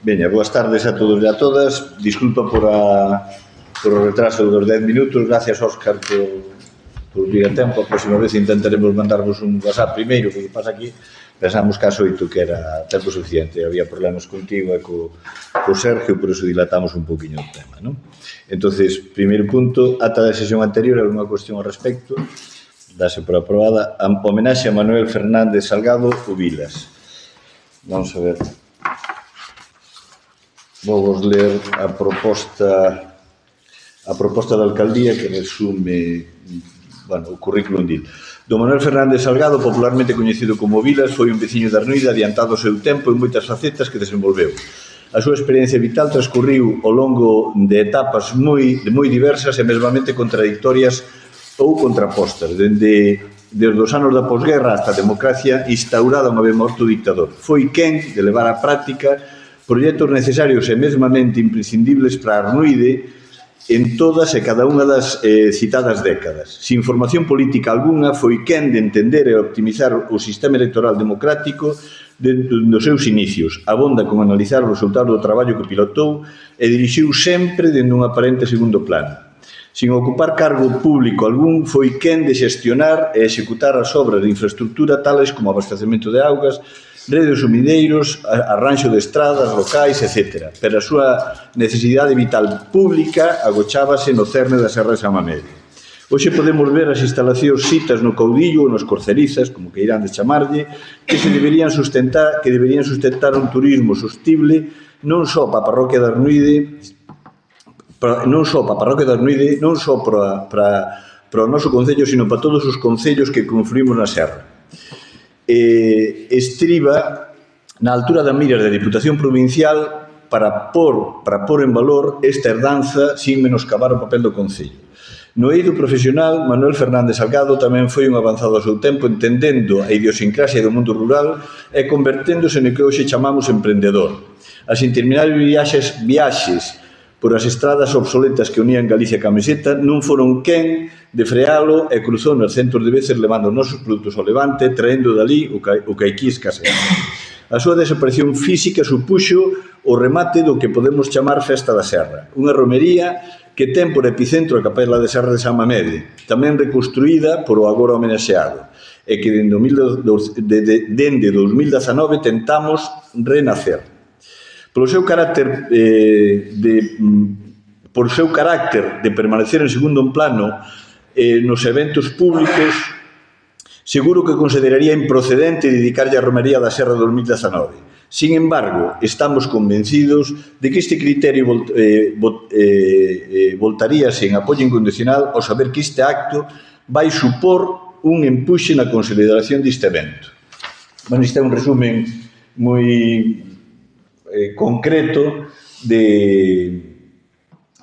Veña, boas tardes a todos e a todas. Disculpa por o retraso dos 10 minutos. Gracias, Óscar, por vir a tempo. A próxima vez intentaremos mandarvos un WhatsApp primeiro, porque pasa aquí. Pensamos que ás 8 que era tempo suficiente. Había problemas contigo e co Sergio, por eso dilatamos un poquinho o tema, non? Entonces, primeiro punto, ata da sesión anterior, alguna cuestión ao respecto, dase por aprobada. Homenaxe a Manuel Fernández Salgado, o Vilas. Vamos a ver. Vou vos ler a proposta da alcaldía que resume, o currículum dito. Do Manuel Fernández Salgado, popularmente coñecido como Vilas, foi un veciño de Arnoida adiantado ao seu tempo en moitas facetas que desenvolveu. A súa experiencia vital transcurriu ao longo de etapas moi diversas e mesmamente contradictorias ou contrapostas, desde os anos da posguerra hasta a democracia instaurada unha vez morto o dictador. Foi quen de levar á práctica proxectos necesarios e mesmamente imprescindibles para Arnoide en todas e cada unha das citadas décadas. Sin formación política algunha, foi quen de entender e optimizar o sistema electoral democrático dos seus inicios. Abonda con analizar o resultado do traballo que pilotou e dirixiu sempre dende un aparente segundo plano. Sin ocupar cargo público algún, foi quen de xestionar e executar as obras de infraestructura tales como abastecemento de augas, rede de sumideiros, arranxo de estradas, locais, etc. Pero a súa necesidade vital pública agochábase no cerne da Serra de San Mamede. Hoxe podemos ver as instalacións citas no Caudillo ou nos Corcerizas, como que irán de chamarlle, que deberían sustentar un turismo sostible non só para a parroquia de Arnoide, non só para o noso concello, sino para todos os concellos que confluimos na Serra. Estriba na altura da miras da Diputación Provincial para pôr en valor esta herdanza sin menoscabar o papel do Concello. No eido profesional, Manuel Fernández Salgado tamén foi un avanzado ao seu tempo entendendo a idiosincrasia do mundo rural e converténdose no que hoxe chamamos emprendedor. As interminables viaxes por as estradas obsoletas que unían Galicia e Camiseta non foron quen de frealo e cruzou nos centros de veces levando os nosos produtos ao Levante, traendo dali o que aquí escasea. A súa desaparición física supuxo o remate do que podemos chamar Festa da Serra, unha romería que ten por epicentro a capela de Serra de San Mamede, tamén reconstruída por o agora homenaxeado, e que dende 2019 tentamos renacer. Por seu carácter de permanecer en segundo plano nos eventos públicos, seguro que consideraría improcedente dedicarlle a romería da Serra 2019. Sin embargo, estamos convencidos de que este criterio voltaríase en apoio incondicional ao saber que este acto vai supor un empuxe na consideración deste evento. Isto é un resumen moi concreto de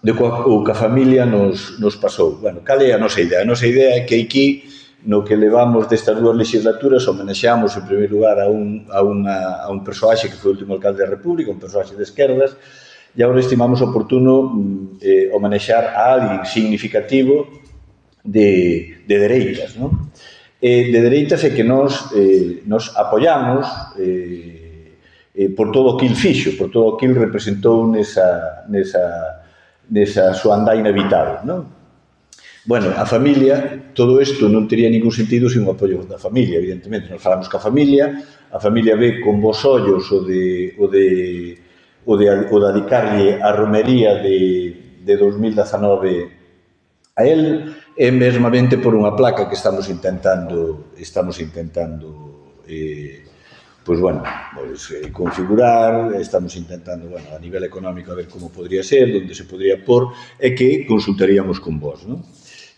o que a familia nos pasou. Cal é a nosa idea? A nosa idea é que aquí, no que levamos destas dúas legislaturas, homenaxeamos en primeiro lugar a un persoaxe que foi o último alcalde da República, un persoaxe de esquerdas, e agora estimamos oportuno homenaxear a alguén significativo de dereitas, non? De dereitas é que nos apoiamos por todo o que il fixo, por todo o que il representou nesa súa andaina vital, non? A familia, todo isto non tería ningún sentido sin o apoio da familia, evidentemente. Nos falamos ca familia, a familia ve con bons ollos o de dedicarlle a romería de 2019 a él, e mesmamente por unha placa que estamos intentando configurar, estamos intentando, a nivel económico, a ver como podría ser, onde se podría pôr, e que consultaríamos con vos, non?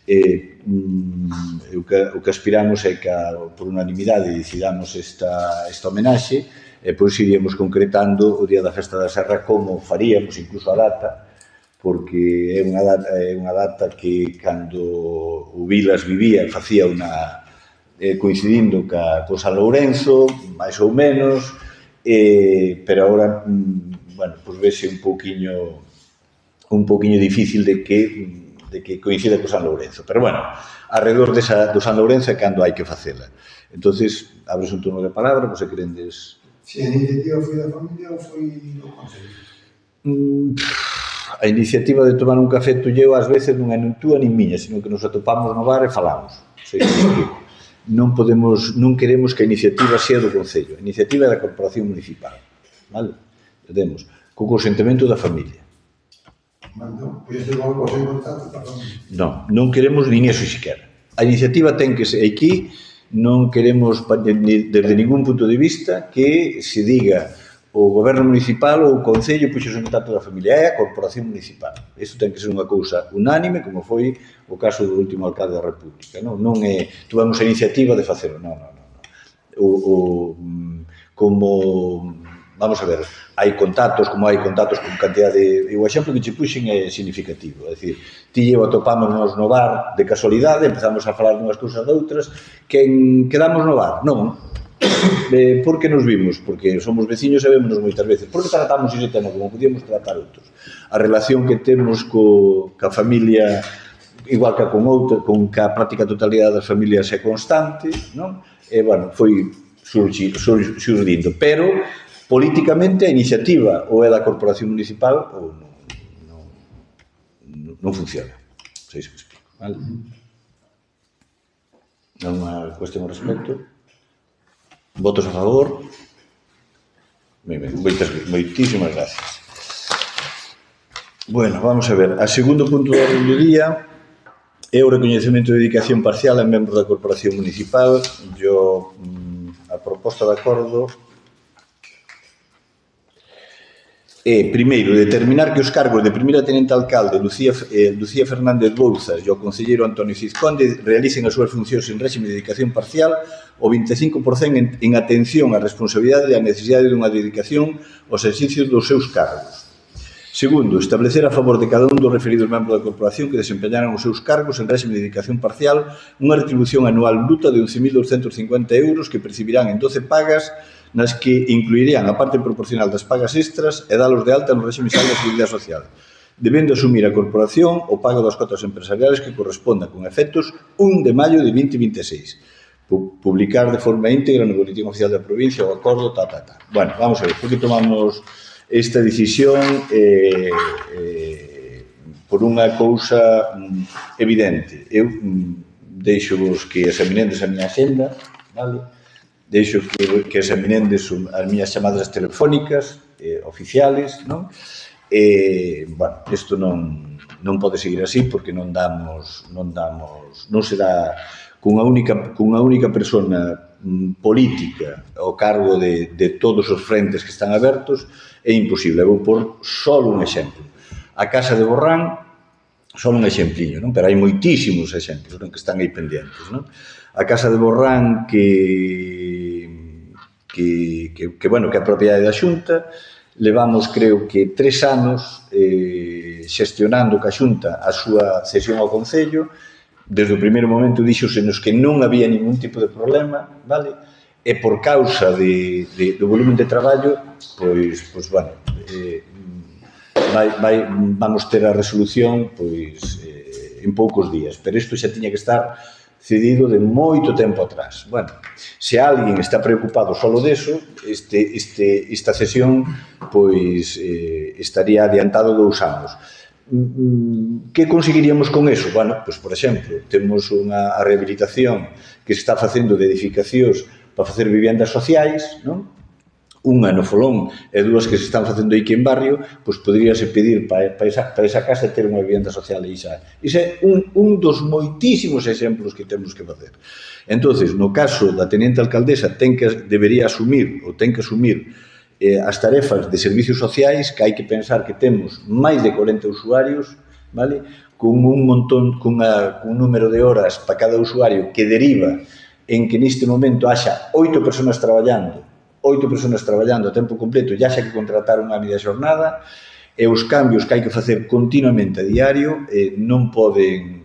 O que aspiramos é que, por unanimidade, decidamos esta homenaxe, e pois iríamos concretando o Día da Festa da Serra como faríamos, incluso a data, porque é unha data que, cando o Vilas vivía, facía unha coincidindo con San Lourenzo, máis ou menos, pero agora, vese un pouquiño difícil de que coincida con San Lourenzo. Pero, alrededor do San Lourenzo é cando hai que facela. Entón, abres un turno de palabra, se querendes Se a iniciativa foi da familia ou foi do Consello? A iniciativa de tomar un café tulleu ás veces non é nin túa nin miña, sino que nos atopamos no bar e falamos. Non queremos que a iniciativa sea do Concello, a iniciativa é da Corporación Municipal, vale? Entendemos, co consentimento da familia. Non, pois este non pode ser contacto para non. Non queremos nin eso siquera. A iniciativa ten que ser aquí, non queremos desde ningún punto de vista que se diga o goberno municipal ou o Concello puxos en contacto da familia, é a Corporación Municipal. Isto ten que ser unha cousa unánime, como foi o caso do último alcalde da República. Non é, tuvemos a iniciativa de facelo, non. Como, vamos a ver, hai contactos, como hai contactos con cantidad de... E o exemplo que che puxen é significativo, é dicir, ti e eu atopámonos no bar de casualidade, empezamos a falar dunhas cousas doutras, quedamos no bar, non? Por que nos vimos? Porque somos veciños e vémonos moitas veces. Por que tratamos ese tema como podíamos tratar outros? A relación que temos ca familia, igual que con outra, con a práctica totalidade das familias é constante, non? E, bueno, foi surdindo. Pero, políticamente, a iniciativa ou é da Corporación Municipal ou non funciona. Non sei se me explico. Vale? Alguna cuestión ao respecto? Votos a favor? Moitísimas gracias. Bueno, vamos a ver. A segundo punto do orden do día é o recoñecemento de dedicación parcial a membros da Corporación Municipal. A proposta de acordo é, primeiro, determinar que os cargos de primeira tenente alcalde Lucía Fernández Bouzas e o concelleiro Antonio Cizconde realicen as súas funcións en réxime de dedicación parcial o 25% en atención á responsabilidade e á necesidade dunha dedicación aos exercicios dos seus cargos. Segundo, establecer a favor de cada un dos referidos membros da corporación que desempeñaran os seus cargos en réxime de dedicación parcial unha retribución anual bruta de 11.250 euros que percibirán en 12 pagas nas que incluirían a parte proporcional das pagas extras e dalos de alta no réxime de seguridade social, debendo asumir a corporación o pago das cotas empresariales que corresponda con efectos 1 de maio de 2026. Publicar de forma íntegra no Boletín Oficial da Provincia o acordo, Bueno, vamos a ver, por que tomamos esta decisión por unha cousa evidente. Eu deixo vos que examinedes a miña agenda, vale? Deixo que examinedes as miñas chamadas telefónicas oficiales, non? Bueno, isto non pode seguir así porque non se dá cunha única persona política ao cargo de todos os frentes que están abertos é imposible. Vou por só un exemplo. A Casa de Borrán, só un exempliño, non? Pero hai moitísimos exemplos que están aí pendientes, non? A Casa de Borrán que é propiedade da Xunta, levamos, creo que, 3 anos xestionando ca Xunta a súa cesión ao Concello. Desde o primeiro momento díxosenos que non había ningún tipo de problema, vale? E por causa do volumen de traballo, pois, bueno, vamos ter a resolución, pois, en poucos días. Pero isto xa tiña que estar cedido de moito tempo atrás. Bueno, se alguén está preocupado solo deso, esta cesión pois estaría adiantado 2 anos. Que conseguiríamos con eso? Bueno, pois, por exemplo, temos a rehabilitación que se está facendo de edificacións para facer vivendas sociais, non? Unha no Folón e 2 que se están facendo aquí en barrio, pois poderíase pedir para esa casa ter unha vivenda social e iso é un dos moitísimos exemplos que temos que facer. Entonces, no caso da teniente alcaldesa debería asumir as tarefas de servicios sociais, que hai que pensar que temos máis de 40 usuarios, vale? Con un número de horas para cada usuario que deriva en que neste momento haxa 8 persoas traballando a tempo completo, e haxa que contratar unha media xornada, e os cambios que hai que facer continuamente a diario non poden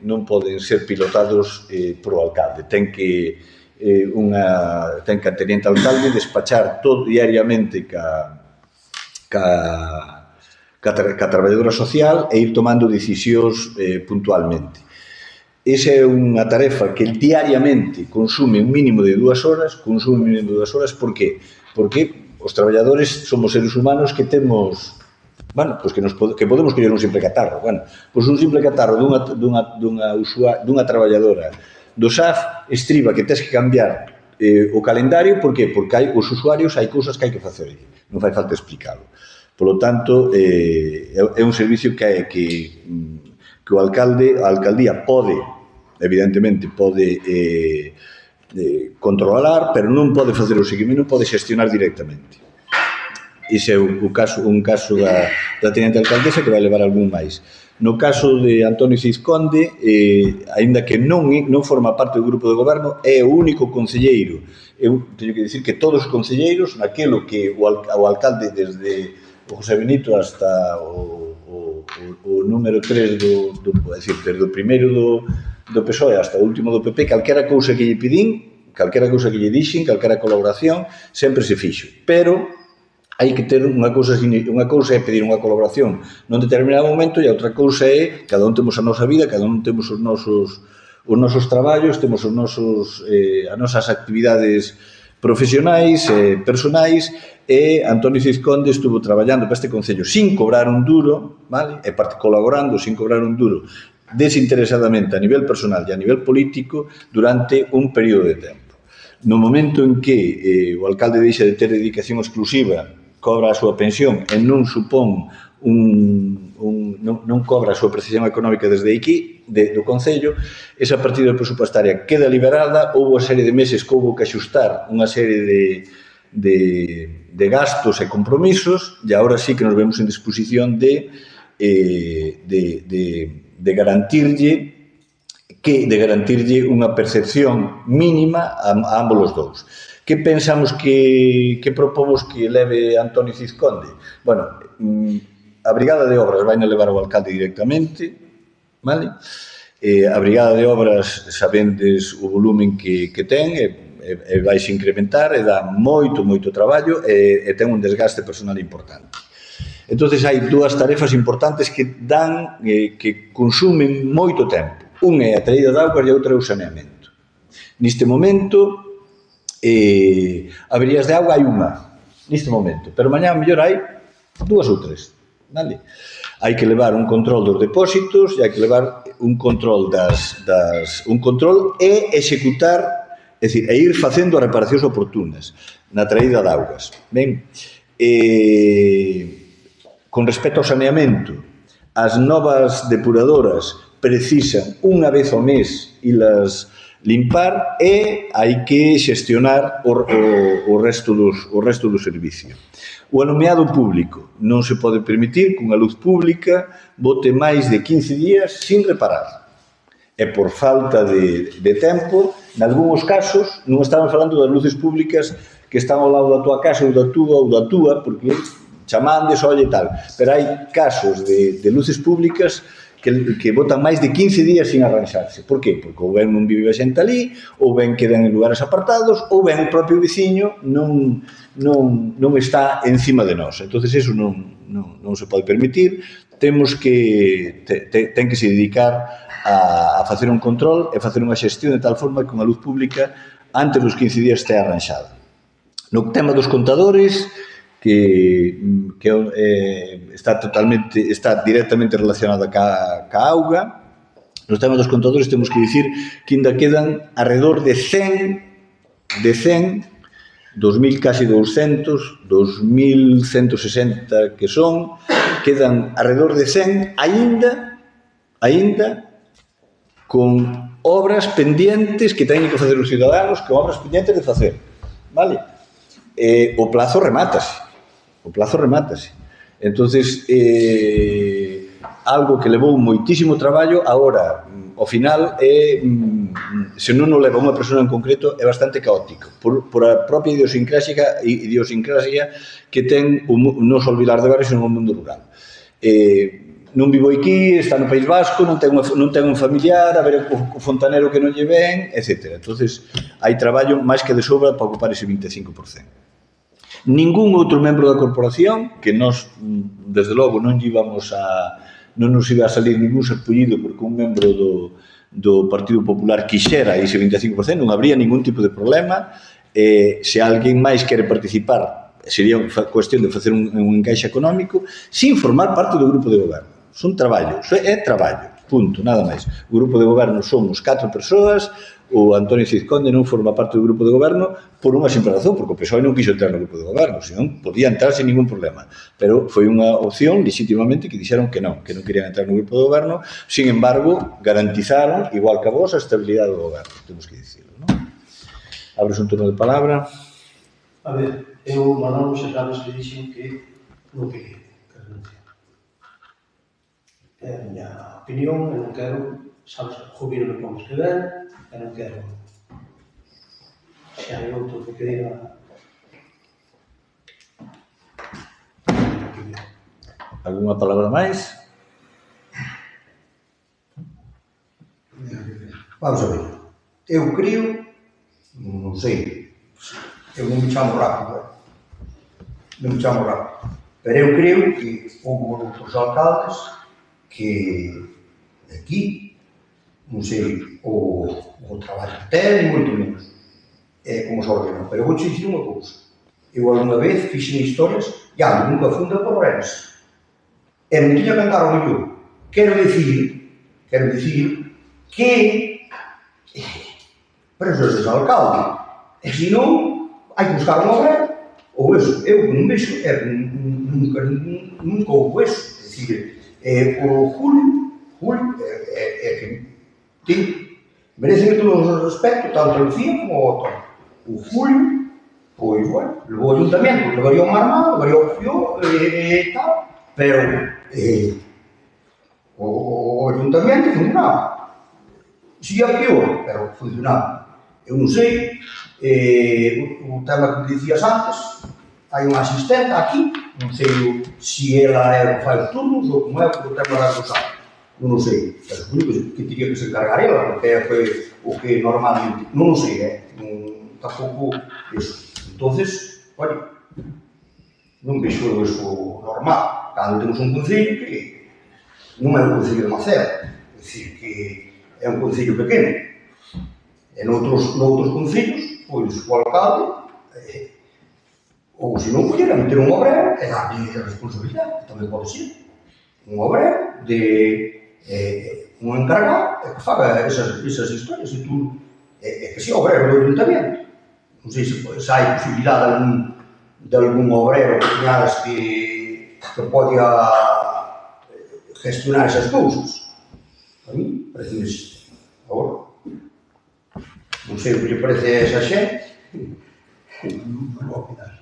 ser pilotados por o alcalde. Ten que a teniente alcalde despachar todo diariamente ca traballadora social e ir tomando decisións puntualmente. Esa é unha tarefa que diariamente consume un mínimo de 2 horas. ¿Por qué? Porque os traballadores somos seres humanos que temos, bueno, pues que podemos coller un simple catarro. Bueno, pues un simple catarro dunha traballadora do SAF estriba que tens que cambiar o calendario. Por que? Porque os usuarios hai cousas que hai que facer. Non fai falta explicalo. Por lo tanto, é un servicio que o alcalde, a alcaldía pode, evidentemente, pode controlar, pero non pode facer o seguimento, non pode xestionar directamente. Ese é un caso da tenente alcaldesa que vai levar algún máis. No caso de Antonio Cid Conde, aínda que non forma parte do grupo de goberno, é o único concelleiro. Eu teño que dicir que todos os concelleiros, naquelo que o alcalde desde o José Benito hasta o número 3 desde o primeiro do PSOE hasta o último do PP, calquera cousa que lle pedín, calquera cousa que lle dixen, calquera colaboración, sempre se fixo. Pero hai que ter unha cousa é pedir unha colaboración nun determinado momento e a outra cousa é cada un temos a nosa vida, cada un temos os nosos traballos, temos as nosas actividades profesionais, personais, e Antonio Cid Conde estuvo traballando para este concello sin cobrar un duro, vale? E colaborando sin cobrar un duro, desinteresadamente a nivel personal e a nivel político durante un período de tempo. No momento en que o alcalde deixa de ter dedicación exclusiva, cobra a súa pensión e non supón non cobra a súa prestación económica desde aquí, do Concello, esa partida presupuestaria queda liberada. Houve unha serie de meses que houve que axustar unha serie de gastos e compromisos e agora sí que nos vemos en disposición de garantirlle unha percepción mínima a ambos os dous. Que pensamos que propomos que leve Antonio Cid Conde? Bueno, a Brigada de Obras vai levar o alcalde directamente, vale? A Brigada de Obras, sabendes o volumen que ten, e vai se incrementar, e dá moito traballo, e ten un desgaste personal importante. Entón, hai dúas tarefas importantes que consumen moito tempo. Unha é a traída de augas e a outra é o saneamento. Neste momento, averías de auga hai unha, neste momento, pero mañá mellor hai 2 ou 3, vale? Hai que levar un control dos depósitos e hai que levar un control un control e executar, é dicir, e ir facendo as reparacións oportunas na traída de augas. Ben, con respecto ao saneamento, as novas depuradoras precisan unha vez ao mes ilas limpar e hai que xestionar o resto do servicio. O alumeado público non se pode permitir que unha luz pública bote máis de 15 días sin reparar. E por falta de tempo, nalgúns casos, non estamos falando das luces públicas que están ao lado da tua casa ou da túa, porque chamandes, olle e tal, pero hai casos de luces públicas que botan máis de 15 días sin arranxarse. Por qué? Porque ou ben non vive a xente ali, ou ben quedan en lugares apartados, ou ben o propio veciño non está encima de nós. Entón, eso non se pode permitir. Ten que se dedicar a facer un control e facer unha xestión de tal forma que unha luz pública antes dos 15 días estea arranxada. No tema dos contadores, que está directamente relacionada ca auga. Nos temas dos contadores temos que dicir que ainda quedan alrededor de 100, 2.000, casi 200, 2.160 que son, quedan alrededor de 100 aínda con obras pendientes que teñen que facer os ciudadanos, con obras pendientes de facer, vale? O plazo remátase. Entonces, algo que levou moitísimo traballo, agora, ao final, se non o leva unha persona en concreto, é bastante caótico, por a propia idiosincrasia que ten o noso Vilar de Barrios no mundo rural. Non vivo aquí, está no País Vasco, non ten un familiar, a ver o fontanero que non lle ven, etc. Entonces, hai traballo máis que de sobra para ocupar ese 25%. Ningún outro membro da corporación, que nós, desde logo, non nos iba a salir ningún sarpullido porque un membro do Partido Popular quixera ese 25%, non habría ningún tipo de problema. Se alguén máis quere participar sería cuestión de facer un encaixe económico sin formar parte do grupo de goberno. Son traballo, é traballo, punto, nada máis. O grupo de goberno somos 4 persoas, o Antonio Cid Conde non forma parte do grupo de goberno por unha simple razón, porque o PSOE non quiso entrar no grupo de goberno, senón podía entrar sin ningún problema. Pero foi unha opción, legítimamente, que dixeron que non querían entrar no grupo de goberno, sin embargo, garantizaron, igual que a vos, a estabilidade do goberno, temos que dicirlo, non? Abres un turno de palabra. A ver, eu, Manolo, xa sabes que dixen que non quería que renunciar. É a miña opinión, eu non quero, sabes, jubilo me pomos que ven, eu non quero. Xa hai outro que diga... Alguna palabra máis? Vamos a ver, eu creo, non sei, eu non me chamo rápido, non me chamo rápido, pero eu creo que houve outros alcaldes que aquí, non sei, o traballo que ten, moito menos, como se ordenan, pero vou dicir unha cousa, eu alguna vez fixen historias, ando nunca funda por Rennes, e non tiña que andar ao mellor, quero dicir que pero eso é alcalde, e se non, hai que buscar un obrero, ou eso, eu non vexo, nunca houve eso, é dicir, por Julio, que merecen todos os respectos, tanto a Lucía como a Otón. O Julio, pois, bueno, levou o ayuntamiento, levaría un armado, levaría o fio, e tal, pero o ayuntamiento funcionaba. Siga peor, pero funcionaba. Eu non sei, o tema que dicías antes, hai unha asistente aquí, non sei se ela é o que fai os turnos ou como é o tema das rosadas, non o sei, pero supoño que teria que se encargar ela, porque é o que normalmente, non o sei, tampouco eso. Entonces, oye, non vexo eso normal, cando temos un concello que non é un concello de Maceda, é dicir, que é un concello pequeno. E noutros concellos, pois, o alcalde, ou se non pudiera meter un obrero e darlle a responsabilidade, tamén pode ser. Un obrero un encargado que faga esas historias, e tú, que sea obrero do ayuntamiento. Non sei se hai posibilidade de algún obrero que teñades que podia gestionar esas cousas. A mí, parece que agora, non sei o que lle parece a esa xente, non vou opinar.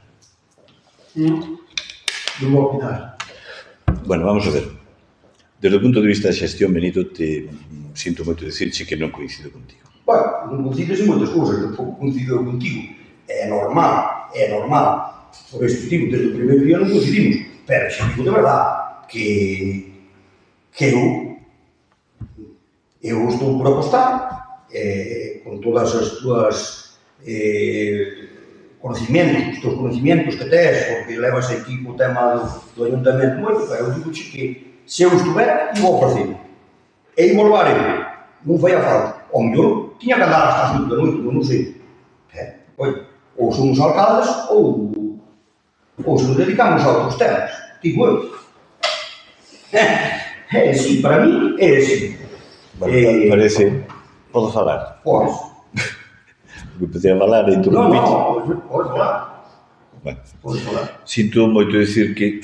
Non vou opinar. Bueno, vamos a ver. Desde o punto de vista da xestión, Benito, sinto moito dicirche que non coincido contigo. Bueno, non coincides en moitas cousas, tampouco coincido contigo. É normal. Por ese motivo, desde o primeiro día non coincidimos. Pero xa digo de verdade que eu estou por apostar con todas as túas conocimientos, os teus conocimientos que tes, porque levas aquí o tema do ayuntamiento moito, pero eu digo que se eu estuvera, iba ao parcelo. E iba levar eu, non fai a falta. Ao mellor, tiña que andar hasta as 5 da noite, non sei. Oye, ou somos alcaldes, ou se nos dedicamos a outros temas. Digo eu. É así, para mí, é así. Parece... Podo falar? Podes. Porque empecé a falar e tú Non, podes falar. Bueno, Podes falar. sinto moito dicir que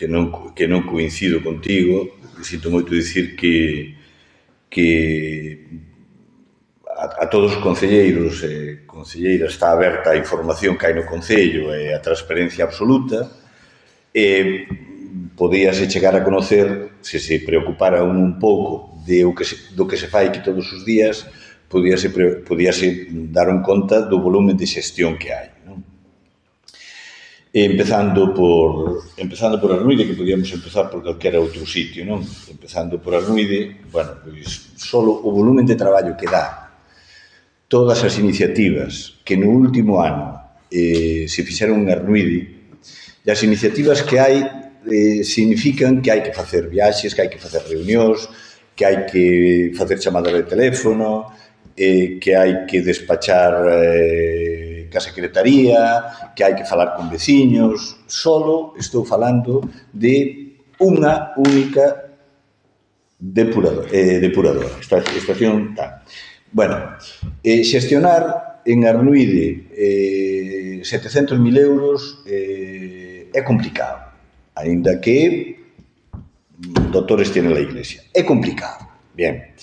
non coincido contigo, sinto moito dicir que a todos os concelleiros e concelleiras está aberta a información que hai no Concello e a transparencia absoluta, e podíase chegar a conocer, se se preocupara un pouco do que se fai aquí todos os días, podíase dar en conta do volumen de xestión que hai, non? Empezando por Arnuide, que podíamos empezar por calquera outro sitio, non? Empezando por Arnuide, bueno, pois, solo o volumen de traballo que dá todas as iniciativas que no último ano se fixeron en Arnuide, e as iniciativas que hai significan que hai que facer viaxes, que hai que facer reunións, que hai que facer chamadas de teléfono, que hai que despachar ca secretaría, que hai que falar con veciños. Solo estou falando de unha única depuradora, estación tal. Bueno, xestionar en Arnuide 700.000 euros é complicado, aínda que doctores tiene la Iglesia. É complicado, bien.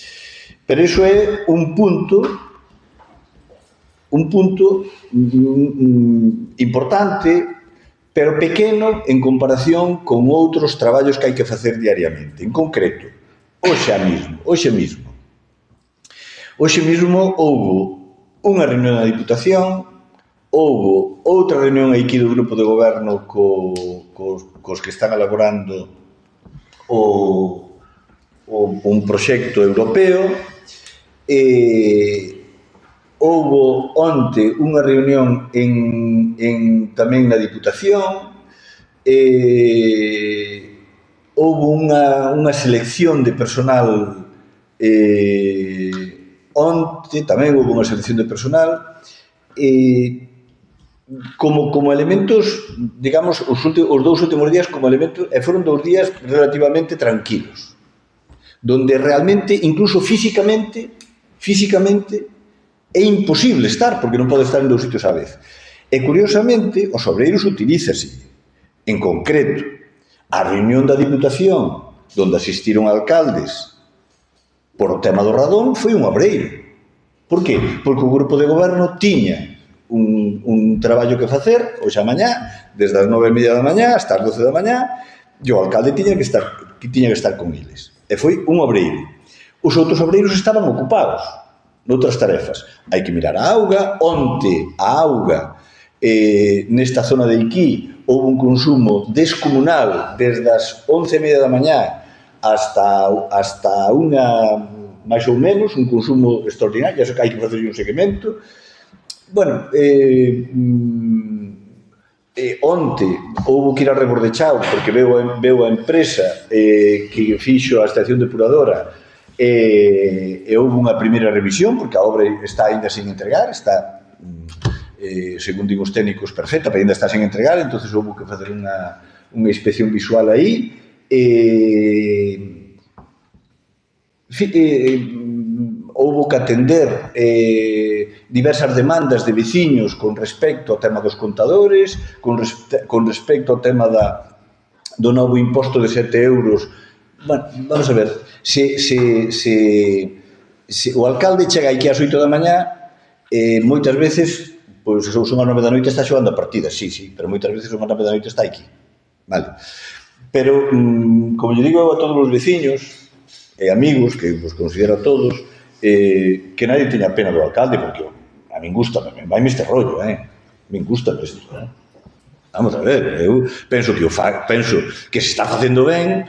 Pero iso é un punto importante, pero pequeno en comparación con outros traballos que hai que facer diariamente. En concreto, hoxe mesmo houbo unha reunión da Diputación, houbo outra reunión aquí do Grupo de Goberno cos que están elaborando un proxecto europeo, houbo onte unha reunión tamén na Diputación, houbo unha selección de personal onte, tamén houbo unha selección de personal, como elementos, digamos, os 2 últimos días como elementos, e foron 2 días relativamente tranquilos, donde realmente, incluso físicamente, é imposible estar, porque non pode estar en 2 sitios á vez. E, curiosamente, os obreiros utilízase, en concreto, a reunión da Diputación, donde asistiron alcaldes por o tema do radón, foi un obreiro. Por qué? Porque o Grupo de Goberno tiña un traballo que facer, hoxe a mañá, desde as 9:30 da mañá hasta as 12 da mañá, e o alcalde tiña que estar con eles. E foi un obreiro. Os outros obreiros estaban ocupados noutras tarefas. Hai que mirar a auga. Onte, a auga, nesta zona de Iquí, houve un consumo descomunal desde as 11:30 da mañá hasta unha, máis ou menos, un consumo extraordinario, xa que hai que facer un seguimento. Bueno, onte houve que ir a Rebordechao porque veu a empresa que fixo a estación depuradora e houve unha primeira revisión porque a obra está ainda sin entregar, está, según digo os técnicos, perfecta, pero ainda está sin entregar, entonces houve que facer unha inspección visual aí. Houve que atender diversas demandas de veciños con respecto ao tema dos contadores, con respecto ao tema do novo imposto de 7 euros. Bueno, vamos a ver, se o alcalde chega aquí ás 8 da mañá, moitas veces, pois son as 9 da noite está xogando a partida, sí, pero moitas veces son as 9 da noite está aquí, vale? Pero, como lle digo a todos os veciños e amigos, que os considero a todos, que nadie teña pena do alcalde, porque a min gusta, vaime este rollo, me gusta isto, Vamos a ver, eu penso que se está facendo ben,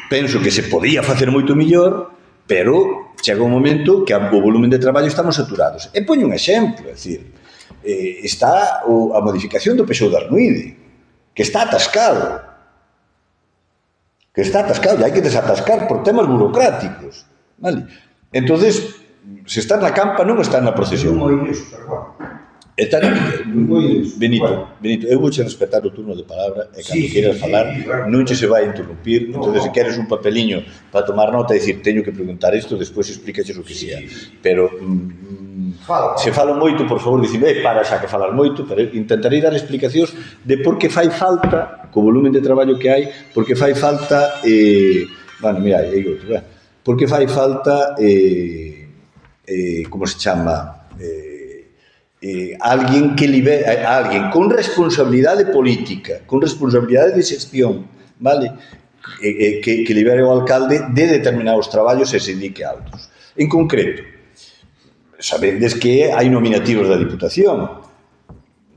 penso que se podía facer moito millor, pero chega un momento que o volumen de traballo estamos saturados. E poño un exemplo, é dicir, está a modificación do peixo de Arnuide, que está atascado, e hai que desatascar por temas burocráticos, vale? Entonces, se está na campa non está na procesión. Benito, eu vouche respetar o turno de palabra e cando queiras falar non che se vai interrumpir, entonces se queres un papeliño para tomar nota e dicir teño que preguntar isto, despois explícaches o que sea, pero se falo moito, por favor, dicime para xa que falas moito, pero intentarei dar explicacións de por que fai falta, co volumen de traballo que hai, por que fai falta bueno, mira, por que fai falta como se chama alguén con responsabilidade política, con responsabilidade de xestión, vale? Que libere o alcalde de determinados traballos e se dedique a outros. En concreto, sabedes que hai nominativos da Diputación.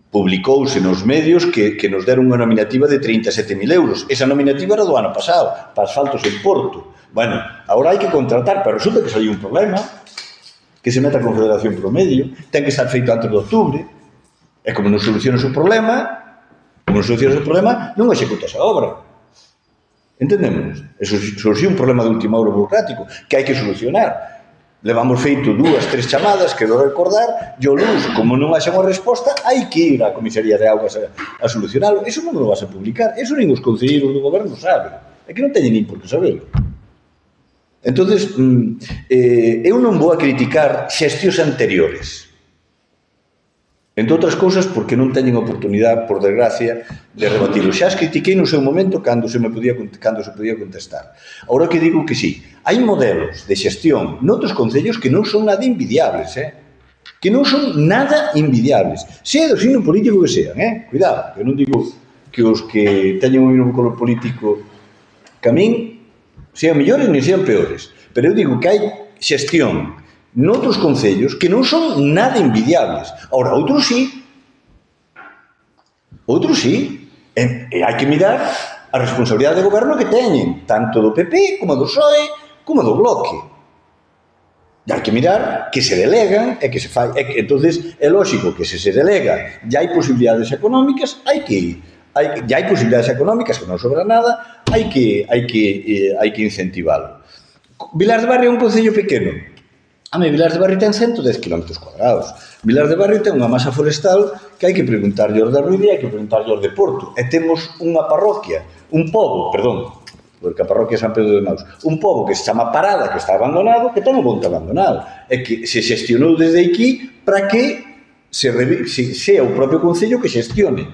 Publicouse nos medios que nos deron unha nominativa de 37.000 euros. Esa nominativa era do ano pasado, para asfaltos en Porto. Bueno, agora hai que contratar, pero resulta que saliu un problema, que se meta a Confederación pro medio, ten que estar feito antes de outubro, e como non solucionas o problema, non executas a obra. Entendemos? Eso surxiu un problema de última hora burocrático que hai que solucionar. Levamos feito 2, 3 chamadas, quero recordar, e o luns, como non haxa unha resposta, hai que ir á Comisaría de Augas a solucionalo. Eso non lo vas a publicar, eso nin os concelleiros do goberno saben. É que non teñen nin por que saber. Entonces, eu non vou a criticar xestións anteriores. Entre outras cousas, porque non teñen oportunidade, por desgracia, de rebatilo. Xa as critiquei no seu momento cando se podía contestar. Agora que digo que sí, hai modelos de xestión noutros concellos que non son nada envidiables, que non son nada envidiables. Sea do signo político que sean, cuidado, que non digo que os que teñen un color político que a min sean mellores nem sean peores, pero eu digo que hai xestión noutros concellos que non son nada envidiables. Ahora, outros sí. Outros sí. E hai que mirar a responsabilidade de goberno que teñen, tanto do PP, como do PSOE, como do Bloque. E hai que mirar que se delegan e que se fai. Entonces, é lógico que se delega e hai posibilidades económicas, hai que ir. E hai posibilidades económicas, que non sobra nada, hai que incentivalo. Vilar de Barrio é un concello pequeno. Vilar de Barrio ten 110 km cuadrados. Vilar de Barrio ten unha masa forestal que hai que preguntarlle aos da Ruidia e hai que preguntarlle aos de Porto. E temos unha parroquia, un pobo, perdón, porque a parroquia é San Pedro de Maus, un pobo que se chama Parada, que está abandonado, que ten o monte abandonado. E que se xestionou desde aquí para que sea o propio concello que xestione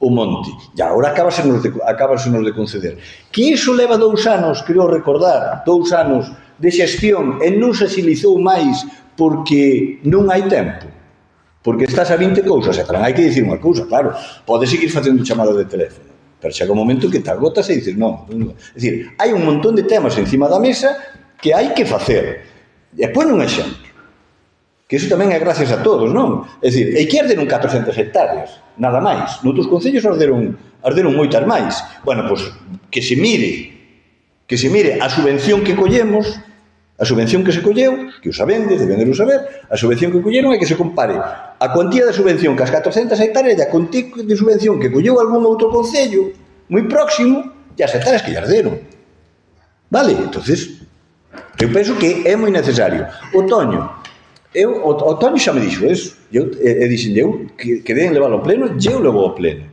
o monte. E agora acábasenos de conceder. Que iso leva 2 anos, creo recordar, 2 anos de xestión e non se agilizou máis porque non hai tempo. Porque estás a 20 cousas, e tamén hai que dicir unha cousa, claro, podes seguir facendo chamadas de teléfono, pero chega un momento que te agotas e dices, non. É dicir, hai un montón de temas encima da mesa que hai que facer. E poño un exemplo, que iso tamén é gracias a todos, non? É dicir, hai que arderon 400 hectáreas, nada máis. Noutros concellos arderon moitas máis. Bueno, pois, que se mire a subvención que collemos, a subvención que se colleu, que os sabendes, deben de saber, a subvención que colleron é que se compare a cuantía de subvención que as 400 hectáreas e a cuantía de subvención que colleu algún outro concello moi próximo e as hectáreas que lle arderon. Vale? Entonces, eu penso que é moi necesario. O Toño xa me dixo eso, e dixen eu que deben leválo ao pleno, eu levo ao pleno.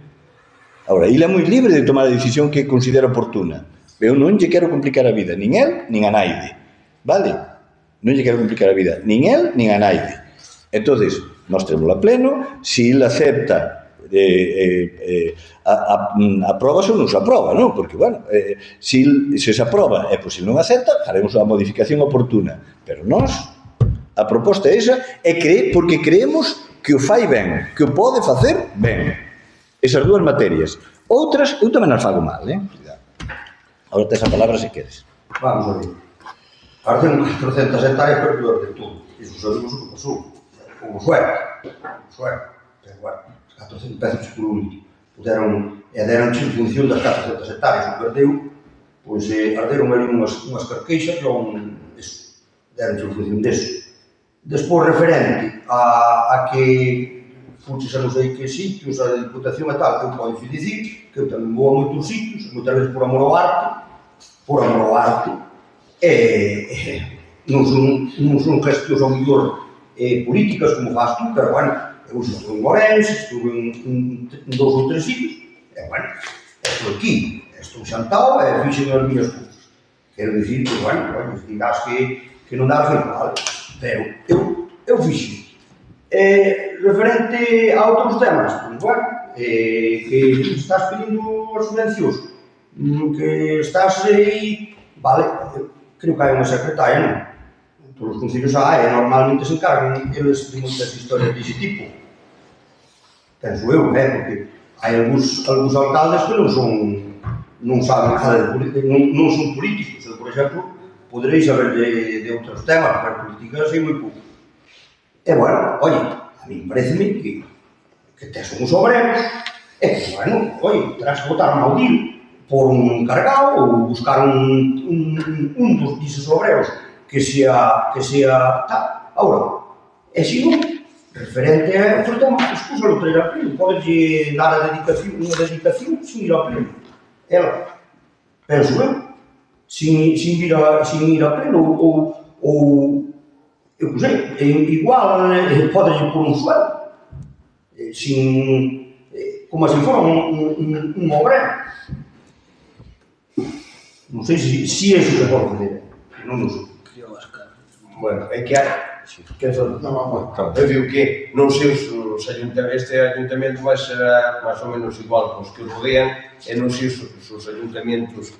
Agora, ele é moi libre de tomar a decisión que considera oportuna. Eu non lle quero complicar a vida, nin el, nin a naide. Vale? Non lle quero complicar a vida, nin el, nin a naide. Entonces, nós temos a pleno, se ele acepta aproba ou non se aproba, non? Porque, bueno, se se aproba e se non acepta, faremos a modificación oportuna. Pero nós, a proposta é esa, porque creemos que o fai ben, que o pode facer ben. Esas 2 materias. Outras, eu tamén as fago mal, Ahora tes a palabra se queres. Vamos a ver. Ahora tengo 400 hectáreas por peor de todo. Iso sabemos o que pasou. Como suerte. Pero bueno, 400 pesos por un litro. Puderon, e deron en función das 400 hectáreas. O perdeu, pois arderon ali unhas carqueixas, eso, deron en función deso. Despois, referente a que fuches a non sei que sitios, a Diputación e tal, eu podo dicir que eu tamén vou a moitos sitios, moitas veces por amor ao arte, non son gestións ao mellor políticas como faz tú, pero bueno, eu estuve en Ourense, estuve en 2 ou 3 sitios, e bueno, estou aquí, estou xantado e fixen as miñas cousas. Quero dicir que, bueno, dirás que non dá feito mal, pero eu fixen. Referente a outros temas, pois, bueno, que estás pedindo as subvencións, que estás aí, vale, creo que hai unha secretaria, non? Todos os concellos normalmente se encargan eles de moitas historias dese tipo. Penso eu, porque hai algúns alcaldes que non saben nada de política, non son políticos. Eu, por exemplo, poderei saber de outros temas, pero política sei moi pouco. E, bueno, a mí pareceme que tes uns obreros, e que, bueno, terás que botar un audil por un encargado ou buscar un dos dices obreros que sea tal. Ahora, e se non, referente a outro tema, escúsalo traer a pleno, poderlle dar unha dedicación sin ir a pleno. Ela, penso eu, sin ir a pleno ou eu sei, igual podes pôr un suelo, como se fora un obrero. Non sei se iso se pode fazer, non o sei. Bueno, é que eu digo que non sei os ayuntamentos, este ayuntamento vai ser máis ou menos igual cos que rodean, e non sei os ayuntamentos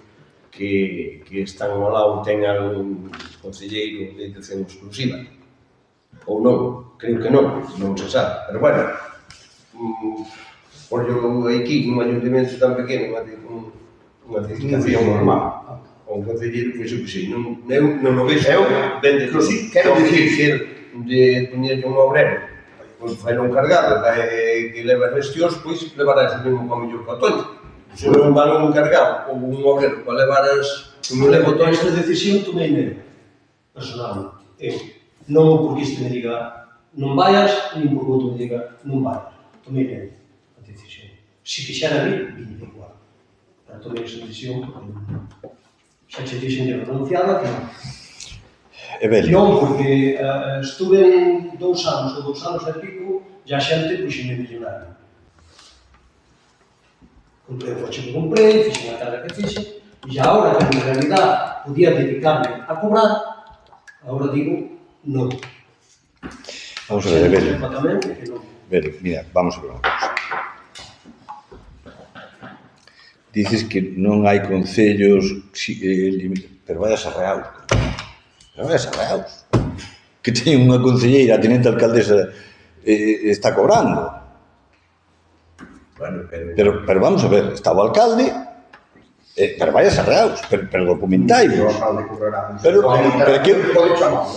que están ao lado ten algún concelleiro de educación exclusiva, ou non, creo que non se sabe, pero bueno, por yo aquí, nun ayuntamento tan pequeno, unha edificación normal, o un concelleiro, pois eu que sei, non o vexo, ben de todo. Quero dicir, de poñerlle un obrero, pois fai un cargado, que leva gestións, pois levará ese mesmo camiño que o Toño. Se non van un cargado ou un obrero para levar como leva o Toño. Esta decisión tomei personalmente. Non porque este me diga non vayas, nin porque outro me diga non vayas. Tomei a decisión. Se quixera vir, vine igual. Pero tomei esa decisión porque xa che dixen de renunciada que non. Non, porque estuve 2 anos ou 2 anos e pico, e a xente puxeme millonario. Comprei o coche que comprei, fixen a carga que fixen, e agora que en realidad podía dedicarme a cobrar, agora digo non. Vamos a ver, Evelio. Evelio, mira, vamos a ver unha cousa. Dices que non hai concellos, pero vayas a Real. Pero vayas a Real. Que teñen unha concelleira, a tenente alcaldesa, está cobrando. Bueno, pero vamos a ver, está o alcalde, pero vayas a Reaus, pero documentai. O alcalde cobrará. Pero que pode chamalo,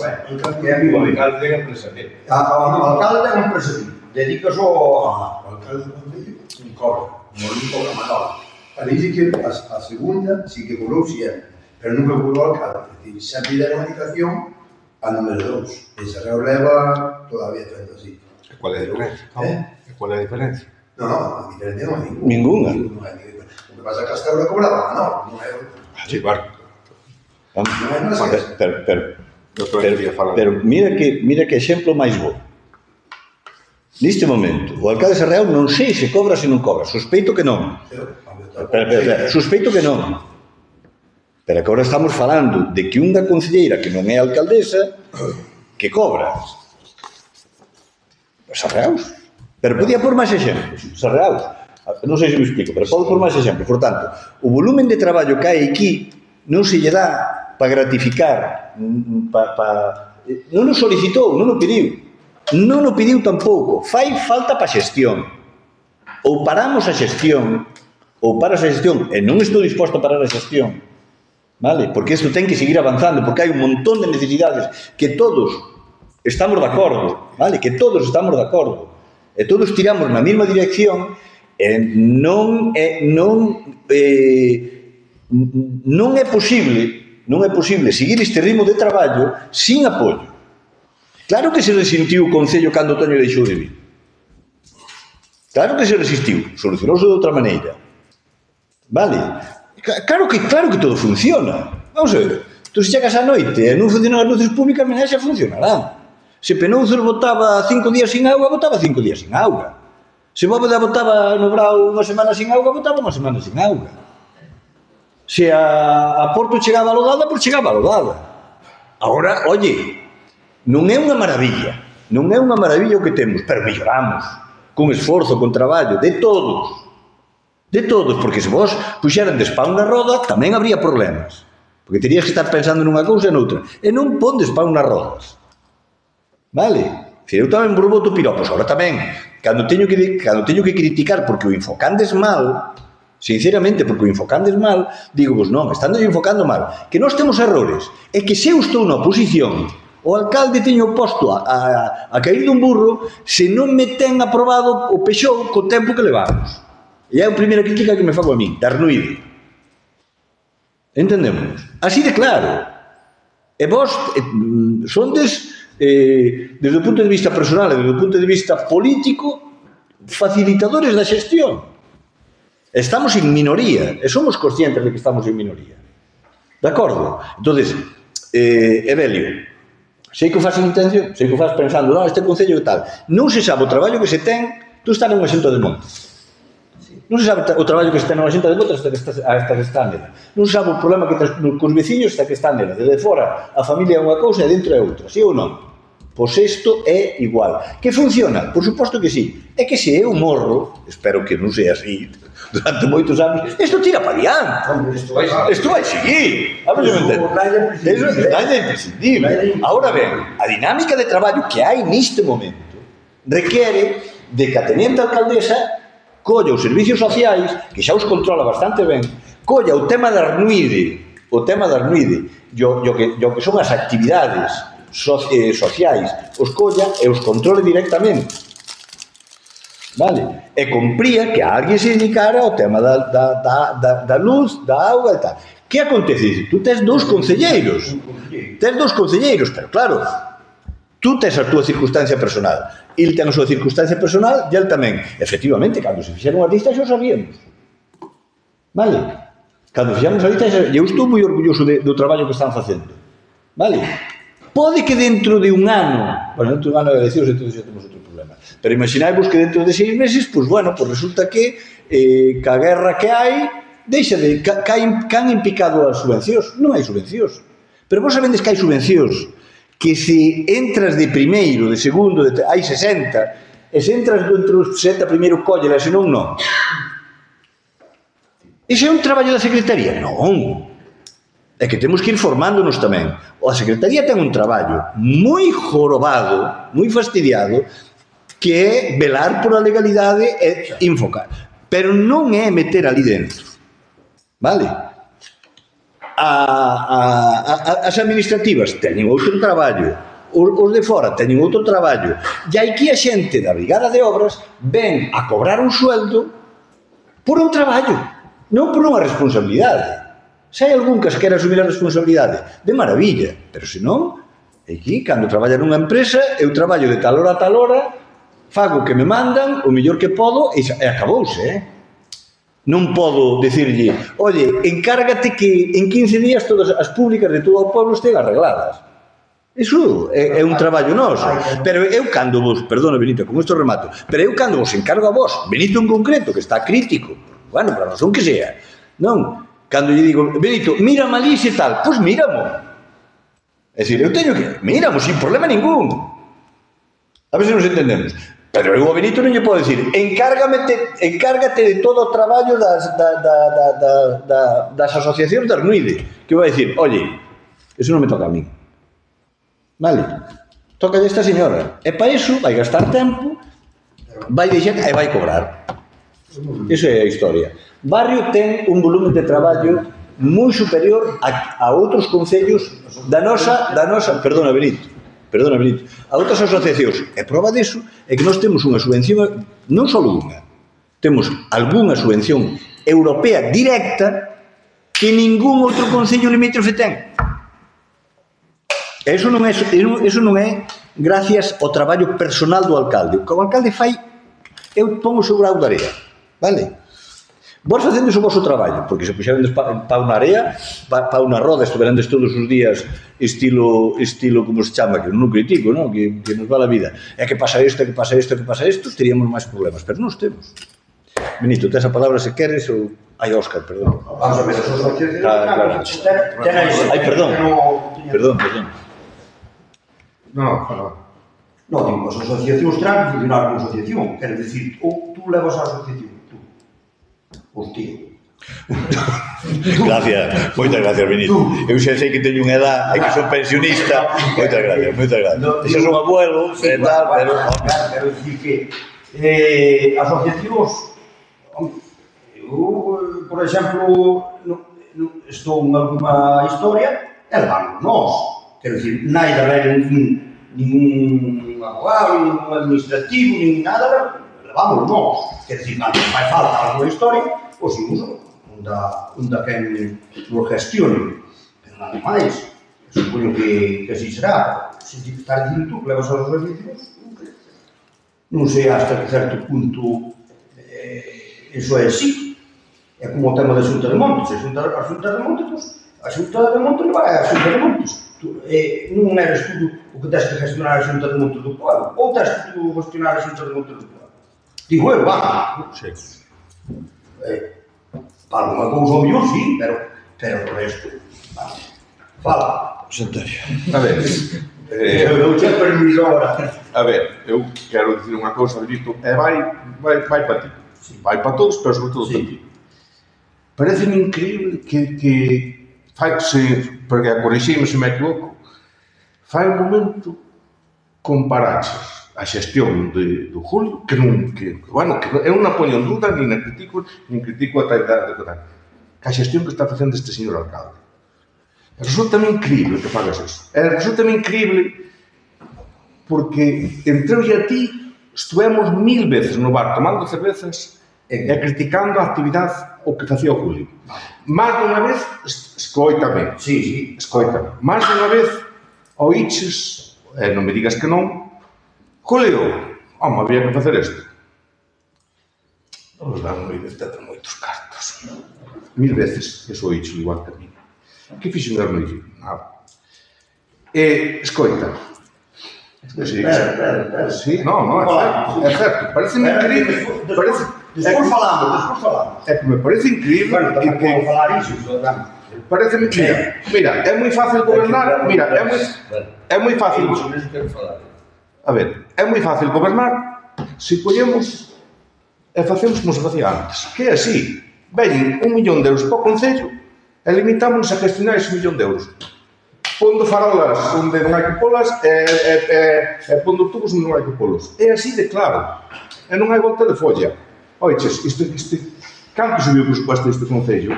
que é amigo o mío. alcalde é empresario. O alcalde é un empresario, dedícase ao... O alcalde do concello non cobra, non cobra Manolo. Ali dice que a segunda sí que cobrou siempre, pero nunca cobrou o alcalde. É dicir, sempre deron a indicación a número 2. Ese reo leva todavía frente así. Cuál é a diferencia? Cuál é a diferencia? No, a diferencia non é ninguna. Ninguna. O que pasa é que hasta ahora cobraba Manolo, non é... Sí, claro. Pero mira que exemplo máis bo. Neste momento, o alcalde de Sarreal non sei se cobra se non cobra, sospeito que non. Sospeito que non. Pero que agora estamos falando de que unha concelleira que non é alcaldesa que cobra. Sarreaus. Pero podía por máis exemplos. Sarreaus. Non sei se me explico, pero podo por máis exemplos. Por tanto, o volumen de traballo que hai aquí non se lle dá para gratificar, non o solicitou, non o pediu. Non o pediu tampouco. Fai falta para a xestión. Ou paramos a xestión, ou paras a xestión, e non estou disposto a parar a xestión, vale? Porque isto ten que seguir avanzando, porque hai un montón de necesidades que todos estamos de acordo, vale? Que todos estamos de acordo. E todos tiramos na mesma dirección, e non é posible seguir este ritmo de traballo sin apoio. Claro que se resentiu o Concello cando o Toño deixou de vir. Claro que se resistiu. Solucionouse de outra maneira. Vale? Claro que todo funciona. Vamos a ver. Tú se chegas a noite e non funcionan as luces públicas, mañá xa funcionarán. Se Penouzos botaba 5 días sin auga, botaba 5 días sin auga. Se Bóveda botaba no Brao unha semana sin auga, botaba unha semana sin auga. Se a Porto chegaba alodada, pois chegaba alodada. Agora, oye, non é unha maravilla o que temos, pero melloramos, con esforzo, con traballo, de todos, porque se vos puxeran de pau na roda, tamén habría problemas, porque terías que estar pensando nunha cousa e noutra, e non pondes pau nas rodas, vale? Eu tamén boto piropos, agora tamén, cando teño que criticar porque o enfocandes mal, sinceramente, porque o enfocandes mal, digo, vos non, estando enfocando mal, que nós temos errores, é que se eu estou na oposición, o alcalde teño posto a cair dun burro se non me ten aprobado o Peixou co tempo que levamos. E é a primeira crítica que me fago a min, de arnuído. Entendemos? Así de claro. E vos sondes, desde o punto de vista personal e desde o punto de vista político, facilitadores da xestión. Estamos en minoría, e somos conscientes de que estamos en minoría. De acordo? Entonces, Evelio, Sei que o faz en intención, sei que o faz pensando, non, este concello e tal. Non se sabe o traballo que se ten, tú estás nunha xunta de monte. Non se sabe o traballo que se ten nunha xunta de monte hasta que está nela. Non se sabe o problema que tens cos veciños hasta que está nela. Desde fora, a familia é unha cousa e dentro é outra, sí ou non? Pois isto é igual. Que funciona? Por suposto que sí. É que se eu morro, espero que non sea así, durante moitos anos, isto tira para diante. Isto vai seguir. A ver se me entende. Isto é imprescindible. Ahora ben, a dinámica de traballo que hai neste momento requiere de que a teniente alcaldesa colla os servicios sociais, que xa os controla bastante ben, colla o tema da Arnuide, o que son as actividades sociais, os colla e os controle directamente. Vale? E compría que a alguén se dedicara ao tema da luz, da auga e tal. Que acontece? Tú tes dous concelleiros, pero claro, tú tes a túa circunstancia personal, el ten a súa circunstancia personal e el tamén. Efectivamente, cando se fixeron as listas xa o sabíamos. Vale? Cando fixeron as listas, eu estou moi orgulloso do traballo que están facendo. Vale? Pode que dentro de un ano, bueno, dentro de un ano de eleccións, entón xa temos outro problema, pero imaginai-vos que dentro de 6 meses, pois bueno, pois resulta que ca guerra que hai, deixa de, can en picado as subvencións, non hai subvencións, pero vos sabedes que hai subvencións, que se entras de primeiro, de segundo, hai 60, e se entras dentro dos 60 primeiro collela, senón non. Ese é un traballo da Secretaría? Non. É que temos que ir formándonos tamén. A Secretaría ten un traballo moi jorobado, moi fastidiado, que é velar por a legalidade e enfocar. Pero non é meter ali dentro. Vale? As administrativas teñen outro traballo, os de fora teñen outro traballo, e aquí a xente da Brigada de Obras ven a cobrar un sueldo por un traballo, non por unha responsabilidade. Se hai algún que se quera asumir a responsabilidade, de maravilla, pero se non, aquí, cando traballa nunha empresa, eu traballo de tal hora a tal hora, fago o que me mandan, o mellor que podo, e acabouse, Non podo dicirlle, oye, encárgate que en 15 días todas as públicas de todo o pueblo estén arregladas. Iso é un traballo noso. Pero eu cando vos, perdona Benito, con isto remato, pero eu cando vos encargo a vos, Benito en concreto, que está crítico, bueno, por a razón que sea, non? Cando lle digo, Benito, mira malís e tal, pois míramo. É dicir, eu teño que, míramo, sin problema ningún. A ver se nos entendemos. Pero eu a Benito non lle podo dicir, encárgate de todo o traballo das asociacións de Arnuide. Que vai dicir, oye, eso non me toca a mí. Vale? Toca a esta señora. E para iso vai gastar tempo, vai deixar e vai cobrar. Iso é a historia. Barrio ten un volumen de traballo moi superior a outros concellos da nosa, perdona Benito, a outras asociacións. E prova diso é que nós temos unha subvención, non só unha, temos algunha subvención europea directa que ningún outro concello limítrofe ten. E iso non é gracias ao traballo personal do alcalde. O que o alcalde fai, eu pongo o seu grau de area, vale? Vos facendes o vosso traballo, porque se puxerandes pa unha area, pa unha roda, estuverandes todos os días estilo, como se chama, que non critico, non? Que nos va a vida. É que pasa isto, teríamos máis problemas, pero non os temos. Benito, tes a palabra se queres ou... Ai, Óscar, perdón. Vamos a ver, as asociacións... Ai, perdón. Non, digo, as asociacións terán que funcionar como asociación. Quero dicir, ou tú levas a asociación, tú. Hostia. Gracias, moitas gracias, Benito. Eu xa sei que teño unha edad e que son pensionista. Moitas gracias. Xa son abuelo, e tal, pero... Quero dicir que asociacións... Eu, por exemplo, estou en alguna historia e levamos nós. Quero dicir, naida ven ningún abogado, ningún administrativo, nin nada, levamos nós. Quero dicir, cando fai falta alguna historia, pois imos onde quen nos gestione, pero nada máis. Supoño que así será. Se te estás dicindo tú que levas aos servicios, non sei hasta que certo punto iso é así. É como o tema da Xunta de Montes. A Xunta de Montes, pois, a Xunta de Montes vai a Xunta de Montes. Tú non eres tú o que tens que gestionar a Xunta de Montes do Pueblo, ou tens que tú gestionar a Xunta de Montes do Pueblo. Digo eu, va. Sí. Para unha cousa ou mellor, sí, pero o resto, fala. José Antonio. A ver, Eu non che permiso agora. a ver, eu quero dicir unha cousa, Benito, e vai para ti. Vai para todos, pero sobre todo para ti. Parece-me increíble que porque corrixime se me equivoco, fai un momento comparaches a xestión do Julio, que eu non a poño en dúda, nin critico a talidade de tal, que a xestión que está facendo este señor alcalde. Resulta-me increíble que fagas eso. Resulta-me increíble porque entre eu e a ti estuvemos 1000 veces no bar tomando cervezas e criticando a actividade o que facía o Julio. Más de unha vez, escoítame. Sí. Escoítame. Más de unha vez oíches, non me digas que non, Julio, había que facer isto. Non nos dan moitos cartos. 1000 veces, eso oíches igual que a mí. Que fixo un erro difícil? Nada. Escoita. Sí, non, é certo. Pareceme increíble. Despois falamos. É que me parece increíble. Bueno, tamén como falar iso, Pareceme, mira, é moi fácil gobernar, é moi fácil. A ver, é moi fácil gobernar se collemos e facemos como se facía antes, que é así, veñen 1 millón de euros para o Concello e limitámonos a gestionar ese 1 millón de euros, pondo farolas onde non hai que polas e pondo tubos onde non hai que polos. É así de claro, e non hai volta de folla. Oiches, canto subiu o presupuesto deste Concello?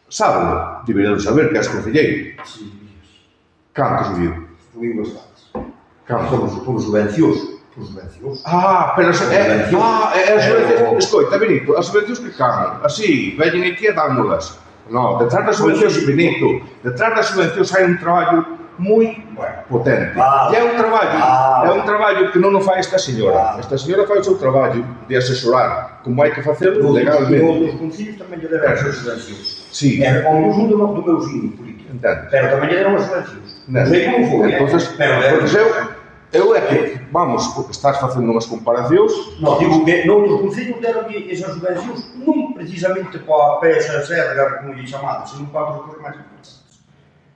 Sábado, debería de saber que és concelleiro. Canto subiu? Subiu bastante. Canto? Por subvencións. Pero escoita, Benito, as subvencións que caen, así, veñen aquí e dámolas. Non, detrás das subvencións, Benito, detrás das subvencións hai un traballo moi potente. E é un traballo que non o fai esta señora. Esta señora fai o seu traballo de asesorar como hai que facelo legalmente. Os concellos tamén lle deron as subvencións. Sí. É o uso do meu signo político. Pero tamén lle deron as subvencións. Non sei como foi, eu é que, vamos, porque estás facendo unhas comparacións. Non, digo que noutros concellos deron esas subvencións non precisamente para a pesa serga, como lle chamado, sino para outras cousas máis importantes.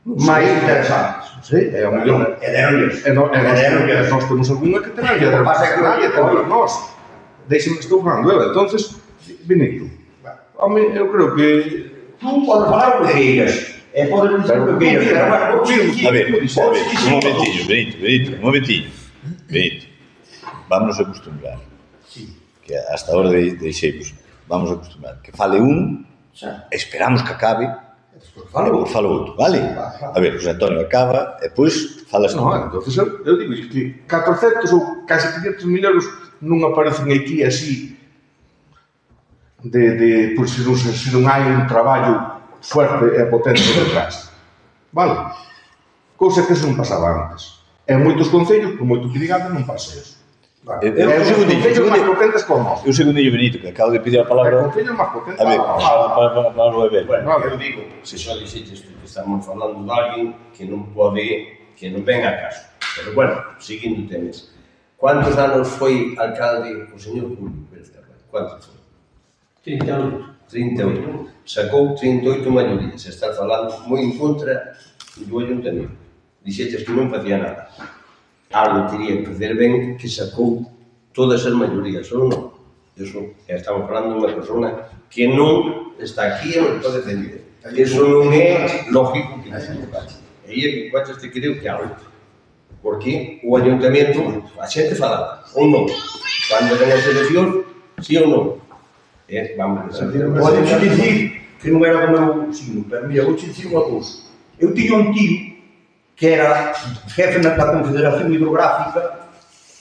máis interesantes. Sí, é o mellor. E deronlles. E nós temos algunha que terá que dar nós. Deixe-me, estou falando eu. Entonces, Benito, eu creo que tú podes falar o que queiras. E podes dizer o que queiras. A ver, un momentinho. Benito, vamos a acostumbrar. Que hasta ahora deixemos. Vamos a acostumbrar. Que fale un, esperamos que acabe, fala outro, vale? A ver, José Antonio acaba, e depois falas tú. Non, entonces eu digo que 400 ou casi 500 mil euros non aparecen aquí así por se non hai un traballo fuerte e potente detrás. Vale? Cousa que eso non pasaba antes. En moitos concellos, por moito que digamos, non pasa eso. Un segundillo, Benito, que acabo de pedir a palabra. A ver, Pablo Eber. Bueno, eu digo, se só dixeches que estamos falando de alguén que non ven a caso. Pero bueno, seguindo temes. Quantos anos foi alcalde o señor Julio Pérez Carvalho? Quantos foi? 38. 38. Sacou 38 maiorías. Está falando moi en contra do ayuntamento. Dixeches que non facía nada. Algo teria que facer ben que sacou todas as maiorías, ou non? Eso, estamos falando de unha persona que non está aquí e non pode defender. Eso non é lógico que non se faça. E aí é que Cuachas te creo que algo. Porque o ayuntamento, a xente fala, ou non. Cando ven as eleccións, sí ou non. Vamos a ver. Podes dicir que non era do meu signo, pero mira, vou dicir unha cousa. Eu tiño un tío que era jefe da Confederación Hidrográfica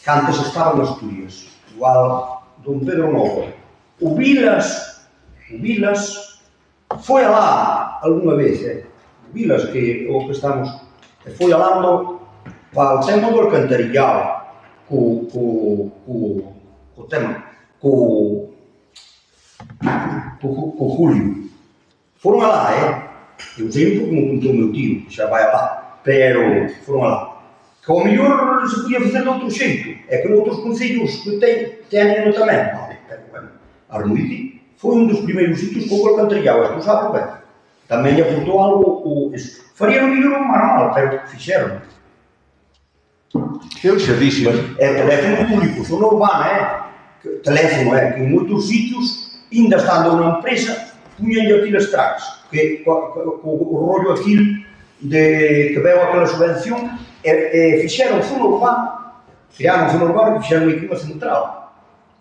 que antes estaba en Asturias, igual don Pedro Novo. O Vilas foi alá algunha vez, o Vilas que o que estamos foi alando para o tema do alcantarillado co Julio. Foron alá, eu sei porque me contou o meu tío, que xa vai alá. pero foron alá. Que ao mellor se podía facer de outro xeito, é que noutros concellos que teñen tamén, vale, pero bueno, Arnoide foi un dos primeiros sitios con o alcantarillado, isto sabe ben. Tamén lle aportou algo o eso. Farían mellor un normal, pero fixeron. Eu xa dixen. Teléfono público, zona urbana, teléfono, que en moitos sitios, ainda estando unha empresa, puñenlle aquí as tracks, que co rollo aquí que veo aquela subvención, fixeron zona urbana, crearon zona urbana e fixeron aquí unha central.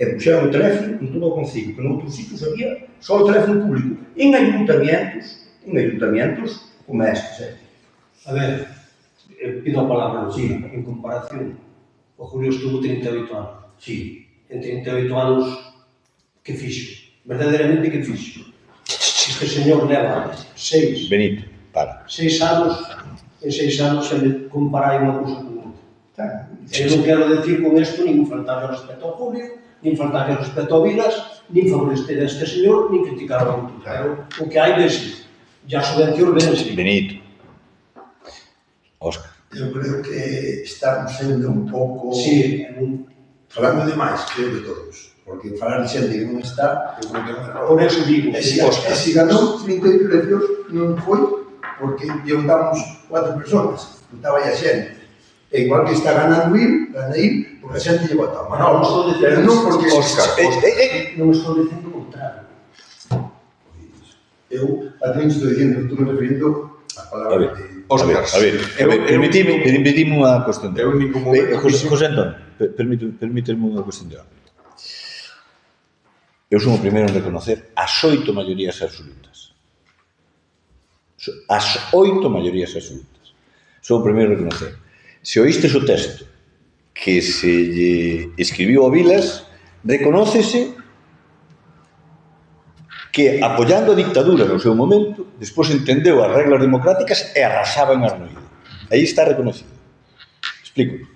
E puxeron o teléfono en todo o concello, que en outros sitios había só o teléfono público. En ayuntamientos como estes. A ver, pido a palabra, sí, en comparación. O Julio estuvo 38 anos. Sí. En 38 anos, que fixo? Verdadeiramente que fixo? Este señor leva 6 Benito, para. 6 anos, en 6 anos se me comparai unha cousa con outra. Eu non quero decir con isto nin faltar respecto ao Julio, nin faltar respecto ao Vilas, nin favorecer a este señor, nin criticar ao outro. Pero o que hai vese, e a subvención vese. Benito. Óscar. Eu creo que estamos sendo un pouco... Sí, falando demais, creo de todos. Porque falar de xente que non está, eu creo que non é por eso digo. E se ganou 38 eleccións non foi porque juntamos 4 personas, juntaba a xente. E igual que está ganando ir, porque a xente lle votaba. Non estou dicindo, pero non porque... Óscar, non estou dicindo o contrario. Eu, a ti estou dicindo, estou me referindo a palabra de... Óscar, A ver, permitime unha cuestión de... Eu en ningún momento... José Antón, permíteme unha cuestión de orden. Eu son o primeiro en reconocer as 8 maiorías absolutas. As 8 maiorías absolutas. Son o primeiro en reconocer. Se oístes o texto que se lle escribiu a Vilas, reconócese que, apoiando a dictadura no seu momento, despois entendeu as reglas democráticas e arrasaba en Arnoide. Aí está reconocido. Explico.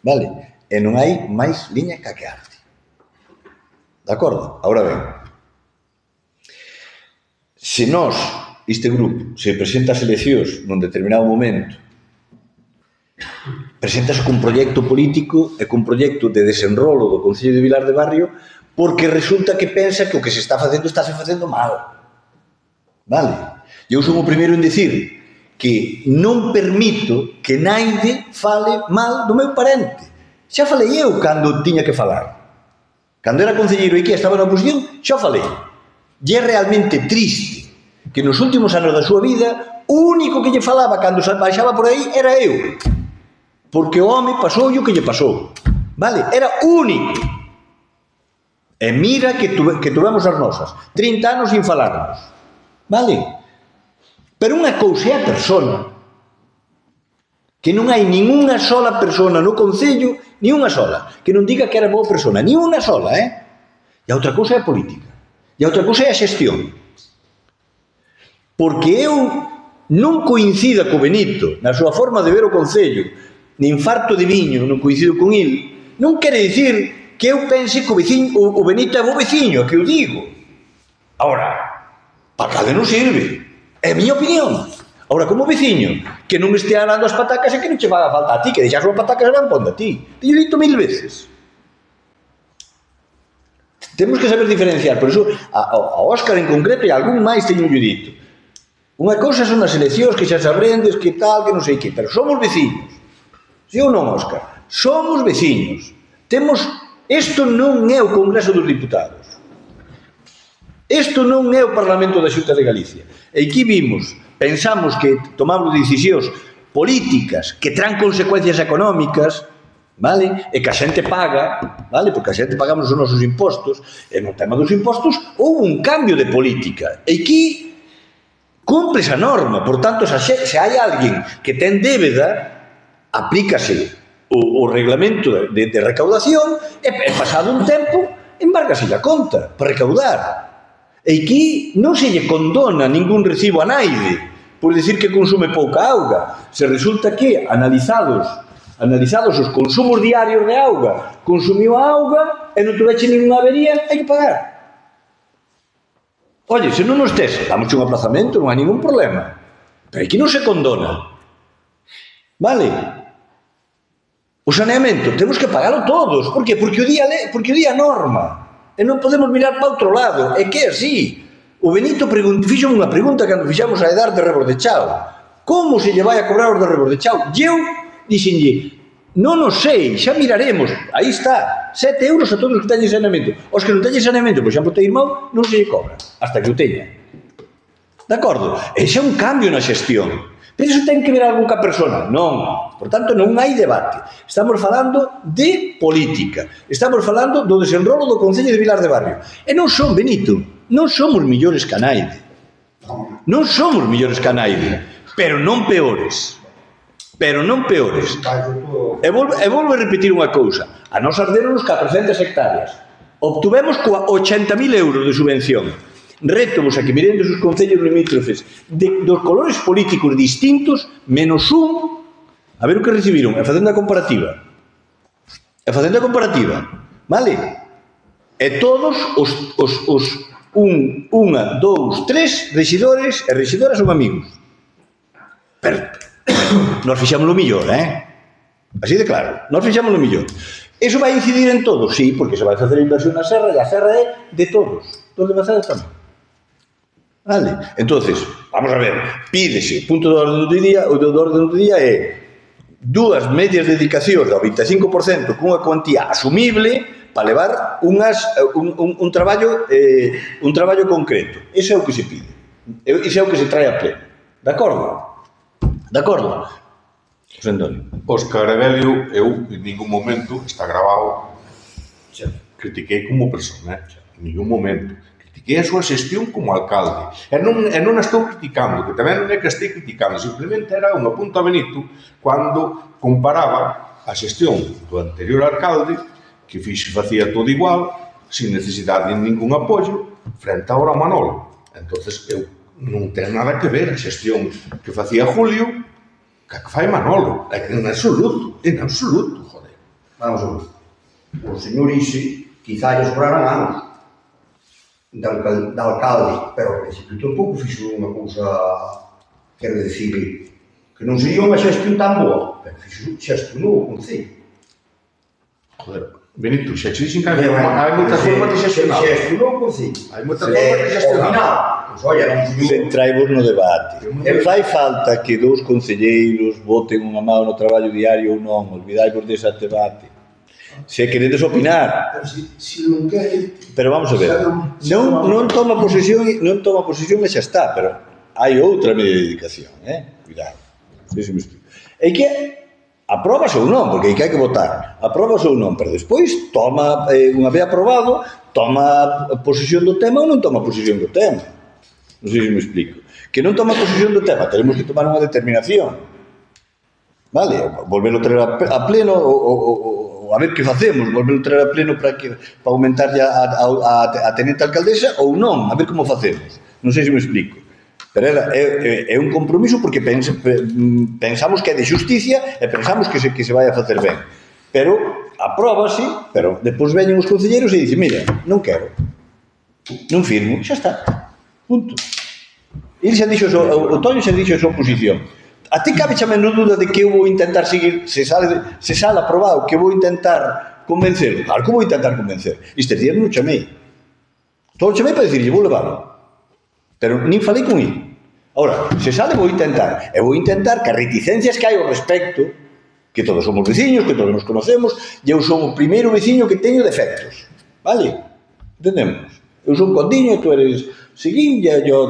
Vale? E non hai máis liña que arte. De acordo? Ahora ben, se nós, este grupo, se presenta as eleccións nun determinado momento, preséntase cun proxecto político e cun proxecto de desenrolo do Concello de Vilar de Barrio porque resulta que pensa que o que se está facendo estáse facendo mal. Vale? Eu son o primeiro en dicir que non permito que naide fale mal do meu parente. Xa falei eu cando tiña que falar. Cando era concelleiro e que estaba na oposición, xa falei. E é realmente triste que nos últimos anos da súa vida o único que lle falaba cando baixaba por aí era eu. Porque o home pasou o que lle pasou. Vale? Era único. E mira que tuvemos as nosas. 30 anos sin falarnos. Vale? Pero unha cousa é a persona. Que non hai ninguna sola persona no Concello, ni unha sola, que non diga que era boa persona, ni unha sola, E a outra cousa é a política. E a outra cousa é a xestión. Porque eu non coincida co Benito na súa forma de ver o Concello, nin farto de viño, non coincido con il, non quere dicir que eu pense que o Benito é bo veciño, que eu digo. Ahora, para cada non sirve. É a miña opinión. Ahora, como veciño, que non estea andando as patacas e que non che faga falta a ti, que deixas as patacas e van pondo a ti. Te dito 1000 veces. Temos que saber diferenciar. Por iso, a Óscar en concreto e algún máis teño dito. Unha cousa son as eleccións que xa sabrendes, que tal, que non sei que, pero somos veciños. Si ou non, Óscar? Somos veciños. Isto non é o Congreso dos Diputados. Isto non é o Parlamento da Xunta de Galicia. E aquí pensamos que tomamos decisións políticas que traen consecuencias económicas, vale? E que a xente paga, vale? Porque a xente pagamos os nosos impostos, e no tema dos impostos houve un cambio de política. E aquí cúmplese a norma, por tanto, se hai alguén que ten débeda, aplícase o reglamento de recaudación e pasado un tempo embárgase a conta para recaudar. E aquí non se lle condona ningún recibo a naide por decir que consume pouca auga. Se resulta que, analizados os consumos diarios de auga, consumiu a auga e non tuveche ninguna avería, hai que pagar. Oye, se non nos tes, damos un aplazamento, non hai ningún problema. Pero aquí non se condona. Vale? O saneamento temos que pagalo todos. Por que? Porque o día norma. E non podemos mirar para outro lado. É que é así. O Benito fixo unha pregunta cando fixamos a edar de Rebordechao. Como se lle vai a cobrar os de Rebordechao? E eu dixenlle, non o sei, xa miraremos. Aí está, 7 euros a todos os que teñen saneamento. Os que non teñen saneamento, por exemplo, Teirmão, non se lle cobra, hasta que o teña. De acordo? Ese é un cambio na xestión. Pero iso ten que ver algo ca persona? Non. Por tanto, non hai debate. Estamos falando de política. Estamos falando do desenrolo do Concello de Vilar de Barrio. E non son, Benito, non somos millores que a Naide. Non somos millores que a Naide, pero non peores. Pero non peores. E volvo a repetir unha cousa. A nos arderon os 400 hectáreas. Obtuvemos 80.000 euros de subvención. Rétovos a que mirendes os concellos limítrofes dos colores políticos distintos, menos un, a ver o que recibiron, a facenda comparativa. A facenda comparativa, vale? E todos os 1, 2, 3 rexidores e rexidoras son amigos. Pero nós fixamos o millor, así de claro, nós fixamos o millor. Eso vai incidir en todos? Sí, porque se vai facer a inversión na serra, e a serra é de todos, dos de Bazada tamén. Vale? Entonces, vamos a ver, pídese, punto de orden do día, o do orden do día é dúas medias dedicacións do 25% cunha cuantía asumible para levar un traballo concreto. Ese é o que se pide. Ese é o que se trae a pleno. De acordo? De acordo? José Antonio. Óscar Evelio, eu en ningún momento, está grabado, critiquei como persona, en ningún momento. Critiquei a súa xestión como alcalde. E non a estou criticando, que tamén non é que estou criticando, simplemente era un apunto a Benito cando comparaba a xestión do anterior alcalde, que facía todo igual, sin necesidade de ningún apoio, frente agora a Manolo. Entonces, eu non ten nada que ver a xestión que facía Julio que fai Manolo. En absoluto, joder. Vamos a ver. O señor Ise, quizá lle sobraran anos de alcalde, pero ao principio tampouco fixo unha cousa, quero dicir, que non sería unha xestión tan boa, pero fixo xestionou o Concello. Joder, Benito, xa te dixen que hai moitas formas de xestionar. Xestionou o Concello. Hai moitas formas de xestionar. Ao final, pois, olla, non sería... Traivos no debate. E fai falta que dous concelleiros boten unha mão no traballo diario ou non, olvidaivos dese debate. Se queredes opinar. Pero se non quere... Pero vamos a ver, non toma posesión e xa está, pero hai outra media de dedicación, cuidado, non sei se me explico. É que aprobas ou non, porque hai que votar, aprobas ou non, pero despois toma, unha vez aprobado, toma posesión do tema ou non toma posesión do tema. Non sei se me explico. Que non toma posesión do tema, teremos que tomar unha determinación. Vale, volverlo a traer a pleno ou a ver que facemos, volverlo a traer a pleno para aumentar a tenente alcaldesa ou non, a ver como facemos. Non sei se me explico. Pero é un compromiso porque pensamos que é de xusticia e pensamos que se vai a facer ben. Pero apróbase, pero depois veñen os concelleiros e dicen, mira, non quero, non firmo, xa está, punto. Ele xa dixo, o Toño xa dixo a súa posición. A ti cabe xa menos dúda de que eu vou intentar seguir, se sale aprobado, que vou intentar convencer. Claro que vou intentar convencer. Estes días non o chamei. Todo o chamei para dicirlle, vou levarlo. Pero nin falei con ele. Ahora, se sale vou intentar. E vou intentar que as reticencias que hai ao respecto, que todos somos veciños, que todos nos conocemos, e eu son o primeiro veciño que teño defectos. Vale? Entendemos? Eu son Condiño e tú eres Seguín e o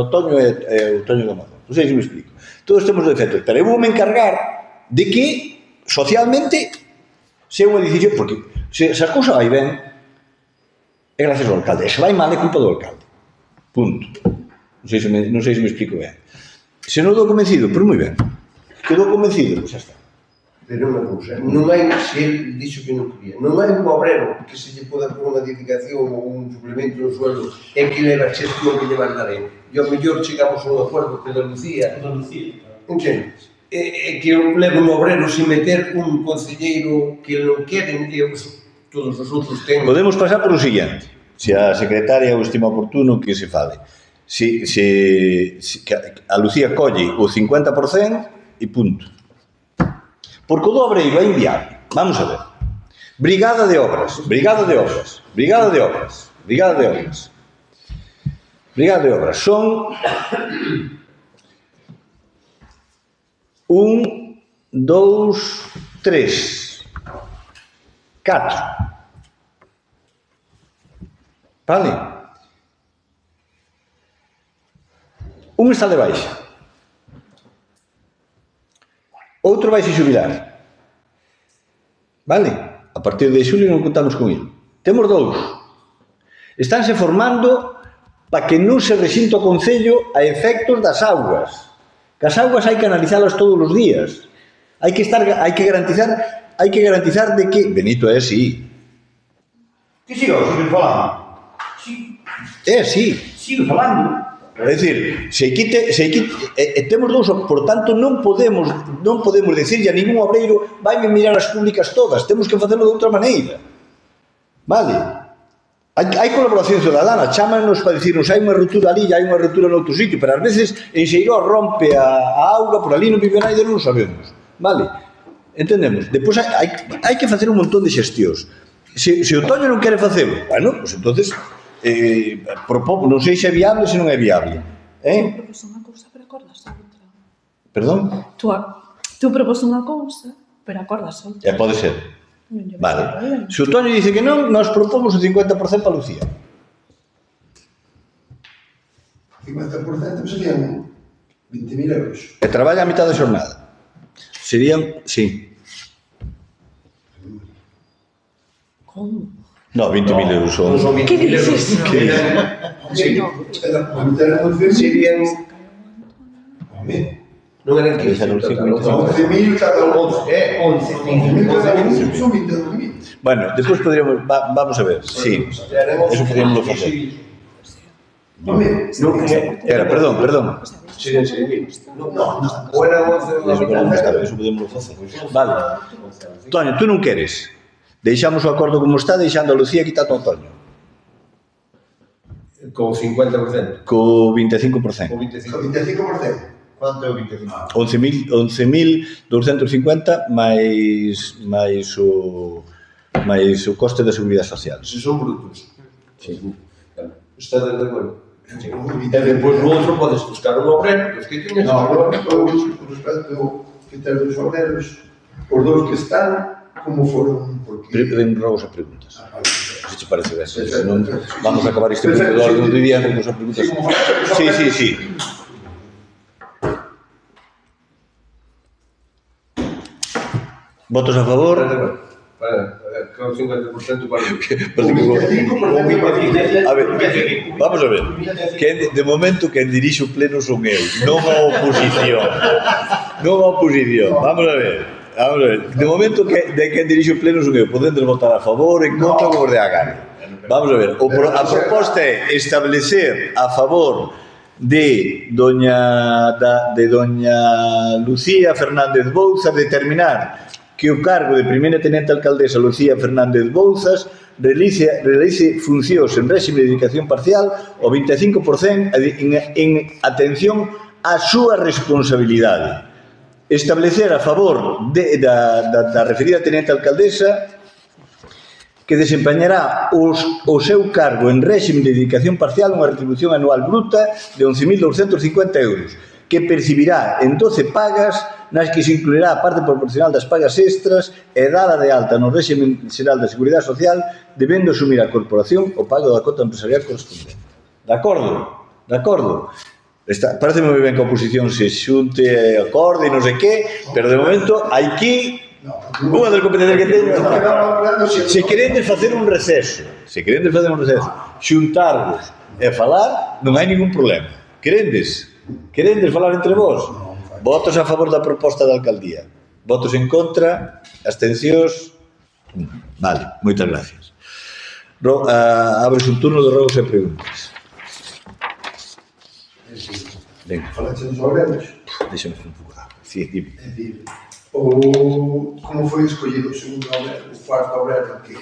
Toño é o Toño do Amado. Non sei se me explico. Todos temos defectos, pero eu vou me encargar de que socialmente sea unha decisión, porque se a cousa vai ben é gracias ao alcalde, e se vai mal é culpa do alcalde, punto. Non sei se me explico ben. Se non dou convencido, pois moi ben, quedou convencido, pois xa está. Pero unha cousa, non hai, se ele dixo que non quería, non hai un obrero que se lle poda por unha edificación ou un suplemento no sueldo e que leva a xestión que lle van dar ele. E ao mellor chegamos a un acordo que Andalucía, entendes? E que leva un obrero sin meter un concelleiro que non queren e todos os outros ten... Podemos pasar por o seguinte, se a secretaria o estima oportuno que se fale. Se a Lucía colle o 50% e punto. Porque o do Obreiro é inviable. Vamos a ver. Brigada de obras. Son 1, 2, 3, 4. Vale? Un está de baixa. Outro vai se xubilar. Vale? A partir de xulio non contamos con ele. Temos 2. Estánse formando para que non se rexinte o Concello a efectos das augas. Que as augas hai que analizalas todos os días. Hai que garantizar de que... Benito, é así. Que sigo falando? Sí. É así. Sigo falando. É dicir, temos 2, por tanto non podemos decirlle a ningún obreiro vaime mirar as públicas todas, temos que facelo de outra maneira. Vale? Hai colaboración ciudadana, chámanos para dicirnos hai unha ruptura ali, hai unha ruptura noutro sitio, pero ás veces en Xeiró rompe a auga, por ali non vive naide, non sabemos. Vale? Entendemos? Depois hai que facer un montón de xestións. Se o Toño non quere facelo, bueno, pois entonces non sei se é viable, se non é viable. Tu propos unha cousa, pero acordas outra. Perdón? Tu propos unha cousa, pero acordas outra. Pode ser. Vale. Se o Toño dice que non, nos propomos o 50% para Lucía. 50% serían 20.000 euros. E traballa a mitad da xornada. Serían, sí. Como? No, 20.000 euros son. Que dices? Serían... Non eran 15. 11.000 cada uno. 11.000 son 22.000. Bueno, despois podríamos... Vamos a ver, sí. Eso podríamos facer. Perdón. Serían 6.000. No. O eran 11.000. Eso podemos facer. Vale. Toño, tú non queres? Deixamos o acordo como está, deixando a Lucía e quitando a Antonio. Co 50%. Co 25%. Co 25%. 25%. Quanto é o 25%? 11.250 máis o coste da Seguridade Social. Se son brutos. Sí. Está de acordo. E depois no outro podes buscar un obrero, os que tiñas. No, por respecto que ter dos obreros, os dous que están, como foron? Den rogos a preguntas. Se te parece ben. Senón, vamos a acabar este punto de orden do día con as preguntas. Sí. Votos a favor? Con 50% para... A ver, vamos a ver. De momento, quen dirixe o pleno son eu, non a oposición. Vamos a ver. De momento, de quen dirixe o pleno son eu. Podendes votar a favor, en contra, como de a gana. Vamos a ver. A proposta é establecer a favor de doña Lucía Fernández Bouzas, determinar que o cargo de primeira tenente alcaldesa Lucía Fernández Bouzas realice funcións en réxime de dedicación parcial o 25% en atención á súa responsabilidade. Establecer a favor da referida tenente alcaldesa que desempeñará o seu cargo en réxime de dedicación parcial unha retribución anual bruta de 11.250 euros, que percibirá en 12 pagas nas que se incluirá a parte proporcional das pagas extras e dada de alta no réxime xeral da Seguridade Social, debendo asumir a corporación o pago da cota empresarial correspondente. De acordo? Parece moi ben que a oposición se xunte, acorde e non sei que, pero de momento hai que... Unha das competencias que teño... Se querendes facer un receso, xuntarvos e falar, non hai ningún problema. Querendes falar entre vós? Votos a favor da proposta da alcaldía. Votos en contra, abstencións. Vale, moitas gracias. Abres un turno de rogos e preguntas. Venga. Falaste dos obreros. Deixa-me fazer un pouco de agua. Sí, dime. É dicir, como foi escollido o segundo obrero, o cuarto obrero, que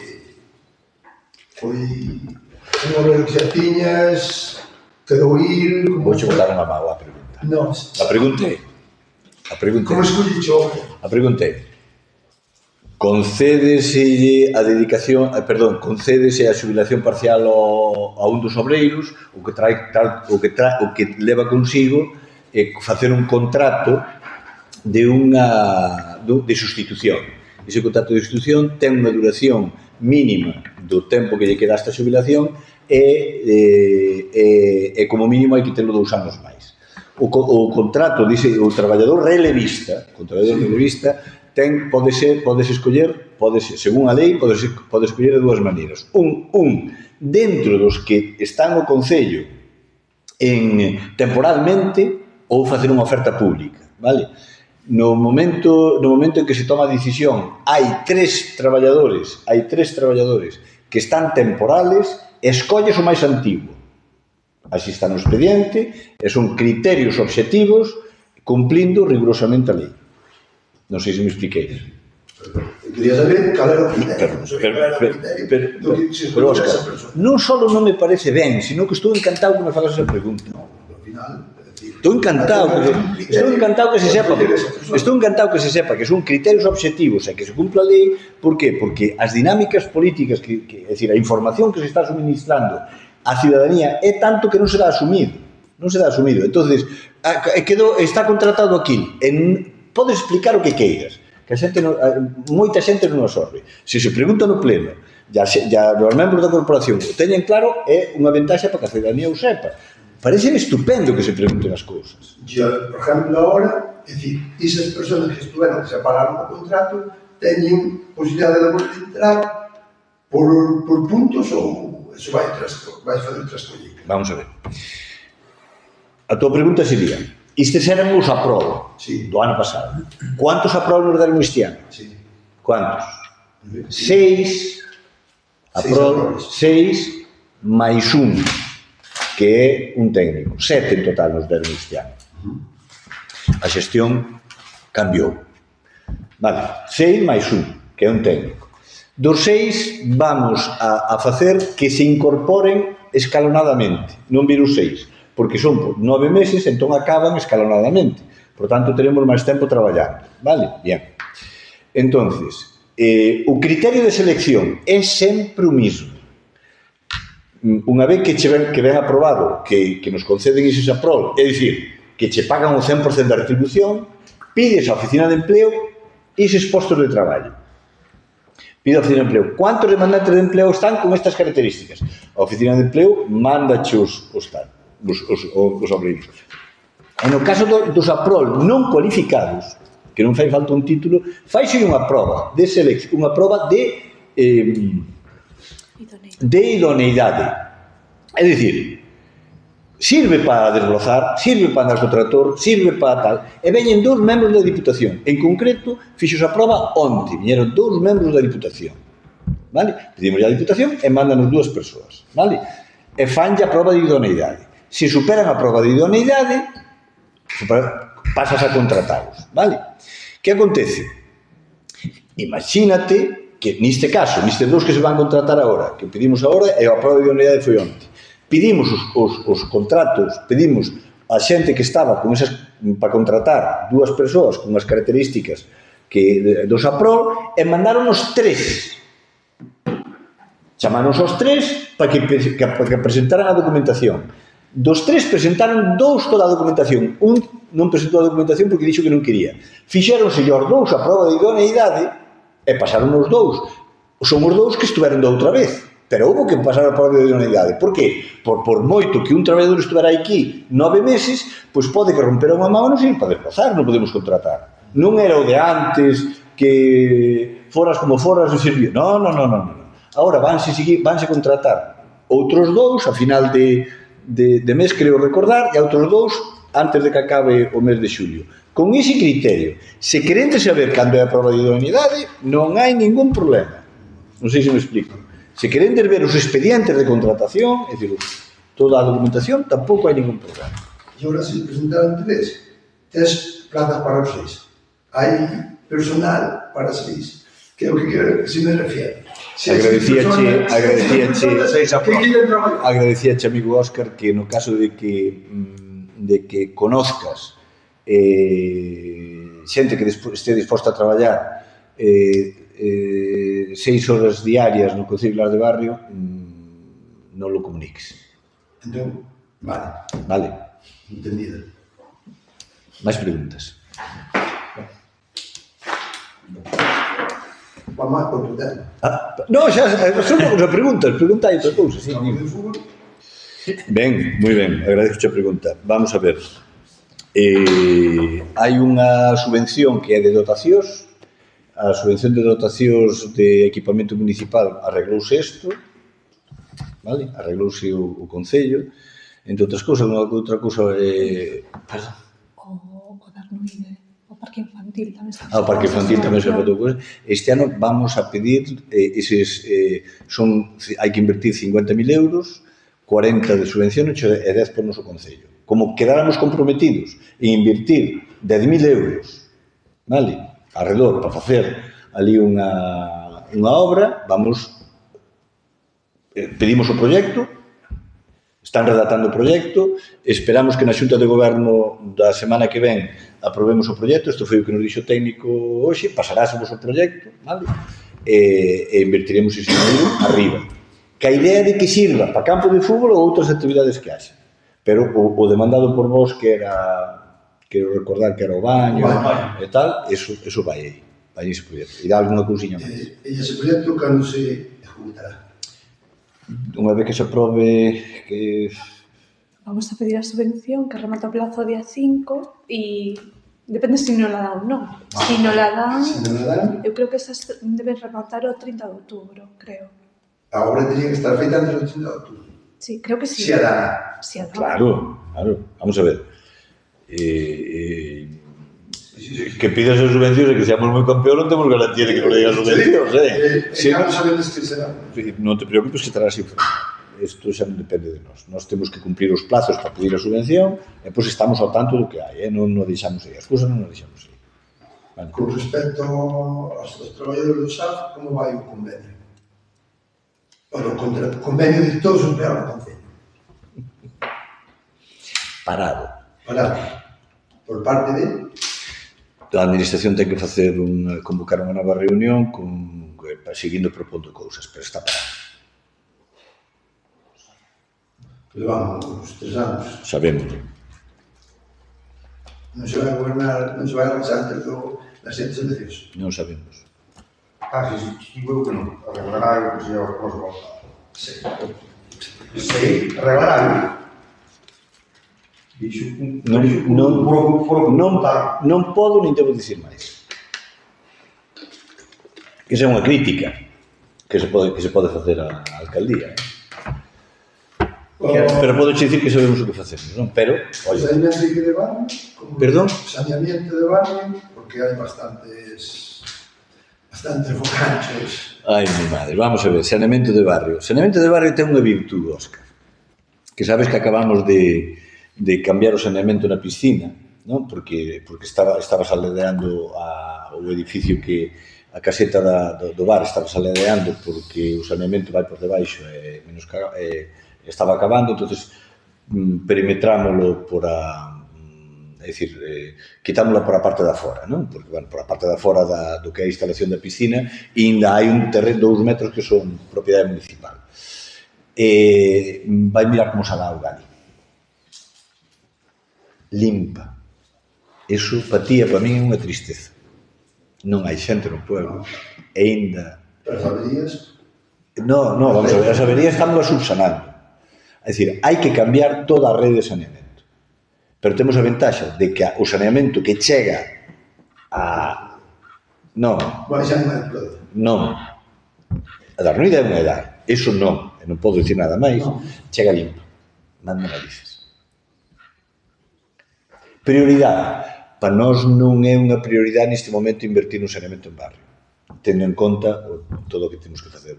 foi un obrero que xa tiñas, quedou ir... Vou che botar unha mágoa a pregunta. Non. A pregunta é... Como escollicho? A pregunta é... concédese a dedicación, concédese a xubilación parcial a un dos obreiros, o que leva consigo facer un contrato de sustitución. Ese contrato de sustitución ten unha duración mínima do tempo que lle queda esta xubilación e como mínimo hai que telo 2 anos máis. O contrato, dice, o traballador relevista, podes escoller, según a lei, podes escoller de 2 maneiras. Dentro dos que están no Concello temporalmente ou facer unha oferta pública, vale? No momento en que se toma a decisión, hai 3 traballadores que están temporales, escolles o máis antigo. Así está no expediente, e son criterios obxectivos cumplindo rigurosamente a lei. Non sei se me expliquei. Quería saber cal era o criterio. Pero, Óscar, non só non me parece ben, sino que estou encantado que me fagas esa pregunta. Estou encantado que se sepa que son criterios obxectivos e que se cumpla a lei. Por qué? Porque as dinámicas políticas, é dicir, a información que se está suministrando á ciudadanía é tanto que non se dá asumido. Entonces, está contratado aquí. Podes explicar o que queiras, que moita xente non absorbe. Se se pregunta no pleno, ya os membros da corporación o teñen claro, é unha ventaxa para que a ciudadanía o sepa. Parece estupendo que se pregunten as cousas. Por exemplo, agora, é dicir, esas persoas que estuveron, que se pararon o contrato, teñen posibilidade de entrar por puntos ou eso vai fazer trascoller? Vamos a ver. A tua pregunta sería: estes eran os aprobos do ano pasado. Quantos aprobos nos deron este ano? Quantos? 6 aprobos, 6 máis un, que é un técnico. 7 en total nos deron este ano. A xestión cambiou. Vale, 6 máis un, que é un técnico. Dos 6 vamos a facer que se incorporen escalonadamente, non vir os 6. Porque son por 9 meses, entón acaban escalonadamente. Por tanto, teremos máis tempo traballando. Vale? Bien. Entonces, o criterio de selección é sempre o mismo. Unha vez que ven aprobado, que nos conceden eses aprobos, é dicir, que che pagan o 100% da retribución, pides á oficina de empleo eses postos de traballo. Pide a oficina de empleo. Quantos demandantes de empleo están con estas características? A oficina de empleo mandache os obreiros. E no caso dos APROL non cualificados, que non fai falta un título, faise unha proba de selección, unha proba de idoneidade. É dicir, sirve para desbrozar, sirve para andar co trator, sirve para tal. E veñen 2 membros da Diputación. En concreto, fixos a proba onte. Viñeron 2 membros da Diputación. Vale? Pedimos a Diputación e mandanos 2 persoas. Vale? E fanlle a proba de idoneidade. Se superan a proba de idoneidade, pasas a contratalos. Vale? Que acontece? Imagínate que neste caso, nestes 2 que se van contratar agora, que pedimos agora, e a proba de idoneidade foi onte. Pedimos os contratos, pedimos a xente que estaba con esas, para contratar 2 persoas con as características dos APROL, e mandaron os 3. Chamaron os 3 para que presentaran a documentación. Dos 3 presentaron 2 toda a documentación. Un non presentou a documentación porque dixo que non quería. Fixéronse os 2 a prova de idoneidade e pasaron os 2. Son os 2 que estuveron de outra vez. Pero houve que pasar a prova de idoneidade. Por qué? Por moito que un traballador estuvera aquí 9 meses, pois pode que rompera unha mão e non se para desplazar, non podemos contratar. Non era o de antes, que foras como foras non servia. Non. Agora vanse contratar outros 2 a final de mes, creo recordar, e outros 2 antes de que acabe o mes de xulio. Con ese criterio, se querente saber cando é a prova de idoneidade, non hai ningún problema. Non sei se me explico. Se querentes ver os expedientes de contratación, é dicir, toda a documentación, tampouco hai ningún problema. E agora, se presentaron tes plazas para os 6. Hai personal para 6. Que é o que quero, se me refiero. Agradecíache, amigo Óscar, que no caso de que conozcas xente que este disposta a traballar 6 horas diarias no Concello de Vilar de Barrio, non lo comuniques. Entón, vale, Vale? entendido. Máis preguntas? Vamos a por outro tema. No, xa, son poucas preguntas, preguntai outra cousa, sí. Campo de fútbol, Ben, moi ben, agradezco a pregunta. Vamos a ver. Hai unha subvención que é de dotacións. A subvención de dotacións de equipamento municipal arreglouse isto, vale? Arreglouse o Concello. Entre outras cousas, unha outra cousa... Perdón. O Darnuide, o parque infantil tamén está. O parque infantil tamén se botou cousas. Este ano vamos a pedir hai que invertir 50.000 euros, 40 de subvención e 10 por noso Concello. Como quedáramos comprometidos en invertir 10.000 euros, vale, alrededor, para facer ali unha obra, pedimos o proxecto, están redactando o proxecto, esperamos que na Xunta de Goberno da semana que ven aprobemos o proxecto, isto foi o que nos dixo o técnico hoxe, pasarásemos o proxecto, vale, e invertiremos ese dinheiro arriba. Que a idea de que sirva para campo de fútbol ou outras actividades que haxa. Pero o demandado por vos, que era, quero recordar que era o baño e tal, eso vai aí, vai ese proxecto. E dá alguna cousiña máis. e ese proxecto cando se ejecutará? Unha vez que se aprobe que... Vamos a pedir a subvención que remata o plazo día 5 e depende se non la dá ou non. Se non la dan, Se non a dan, eu creo que esas deben rematar o 30 de outubro, creo. a obra tenía que estar feita antes do 30 de outubro. Sí, creo que sí. Se a dan. Si a dan. Claro. Vamos a ver. Que pidas a subvencións e que seamos moi campeón, non temos garantía de que non le digan subvencións, Cando sabedes que será? Non te preocupes que estarás informado. Isto xa non depende de nós. Nós temos que cumprir os plazos para pedir a subvención e pois estamos ao tanto do que hai, non nos deixamos aí. As cousas non nos deixamos aí. Vale. Con respecto aos traballadores do SAF, como vai o convenio? Bueno, o convenio de todos os empleados do Concello. Parado. Por parte de... A administración ten que facer convocar unha nova reunión seguindo propondo cousas, pero está parado. Levamos 3 anos. Sabemos. Non se vai a gobernar, non se vai a lanzar antes das eleccións. Non sabemos. Sí, digo que non. Arreglará o que se llama cosa volta. Sí, Arreglará. Non podo nin debo dicir máis. Que esa é unha crítica que se pode facer á alcaldía. Pero podo dicir que sabemos o que facemos, non? Pero, oye... Saneamiento de barrio? Perdón? Saneamiento de barrio, porque hai bastantes focanchos. Ai, mi madre, vamos a ver, saneamento de barrio. Saneamento de barrio ten unha virtud, Óscar. Que sabes que acabamos de cambiar o saneamento na piscina, non? Porque estaba saledeando o edificio que a caseta do bar estaba saledeando porque o saneamento vai por debaixo e estaba acabando, entonces perimetrámoslo por é dicir, quitámosla por a parte da fora, non? Porque, bueno, por a parte da fora do que é a instalación da piscina ainda hai un terreno, 2 metros que son propiedade municipal. Vai mirar como se dá o gali. Limpa. Eso, para ti e para min, é unha tristeza. Non hai xente no pueblo. E ainda... As averías? No, vamos a ver, as averías estamos subsanando. É dicir, hai que cambiar toda a rede de saneamento. Pero temos a ventaxa de que o saneamento que chega a... Non. Non. A Darnuide é unha edade. Eso non. E non podo dicir nada máis. Chega limpo. Manda narices. Prioridade. Para nós non é unha prioridade neste momento invertir no saneamento en barrio. Tendo en conta todo o que temos que facer.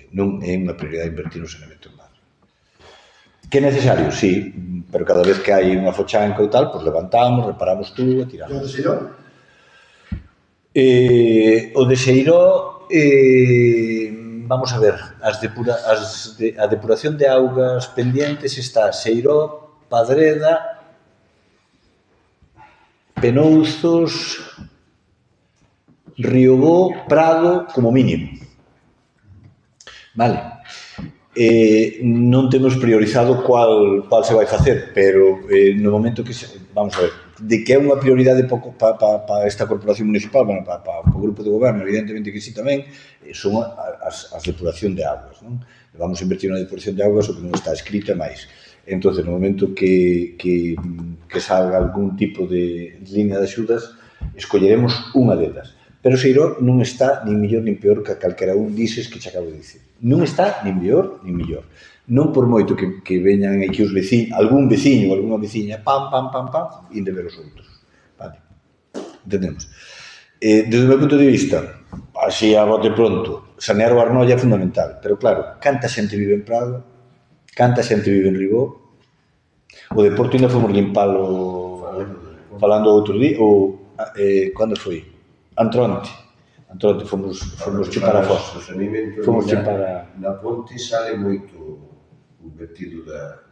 Non é unha prioridade invertir no saneamento en barrio. Que é necesario? Sí, pero cada vez que hai unha fochanca ou tal, pois levantamos, reparamos tudo e tiramos. O de Seiró? O de Seiró, vamos a ver, a depuración de augas pendientes está Seiró, Padreda, Riobó, Prado, como mínimo. Vale. Non temos priorizado cual se vai facer, pero no momento que vamos a ver, de que é unha prioridade para esta corporación municipal, bueno, para o grupo de goberno, evidentemente que sí tamén, son as depuración de aguas, non? Vamos a invertir na depuración de aguas, o que non está escrito é máis. Entón, no momento que salga algún tipo de línea de axudas, escolleremos unha delas. Pero Seiró non está nin mellor nin peor que calquera un dises que che acabo de dicir. Non está nin mellor nin mellor. Non por moito que veñan aquí os veciños, algún veciño ou algunha veciña, pam, inde ver os outros. Vale. Entendemos. Desde o meu punto de vista, así a bote pronto, sanear o Arnoia é fundamental. Pero claro, canta xente vive en Prado, canta xente vive en Ribó. O Deporto ainda fomos limpalo falando outro día, ou cando foi? Antronte, fomos chupar a fosa. Fomos chupar a... Na ponte sale moito vertido da...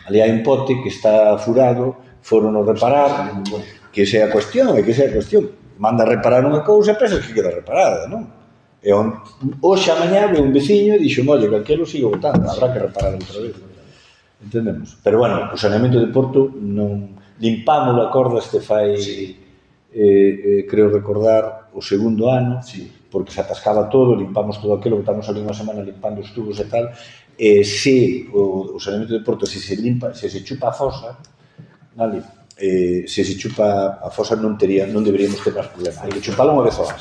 Ali hai un pote que está furado, foron a reparar, que esa é a cuestión, Manda a reparar unha cousa e pensas que queda reparada, non? E hoxe a mañá ve un veciño e dixo, oye, calquero sigo botando, habrá que reparar outra vez. Entendemos? Pero, bueno, o saneamento de Porto non... Limpámoslo, acordaste, fai... creo recordar o segundo ano, porque se atascaba todo, limpamos todo aquilo, botamos ali unha semana limpando os tubos e tal, se o saneamento de Porto, se se chupa a fosa, vale, se se chupa a fosa non deberíamos ter máis problema, hai que chupalo unha vez ao ano.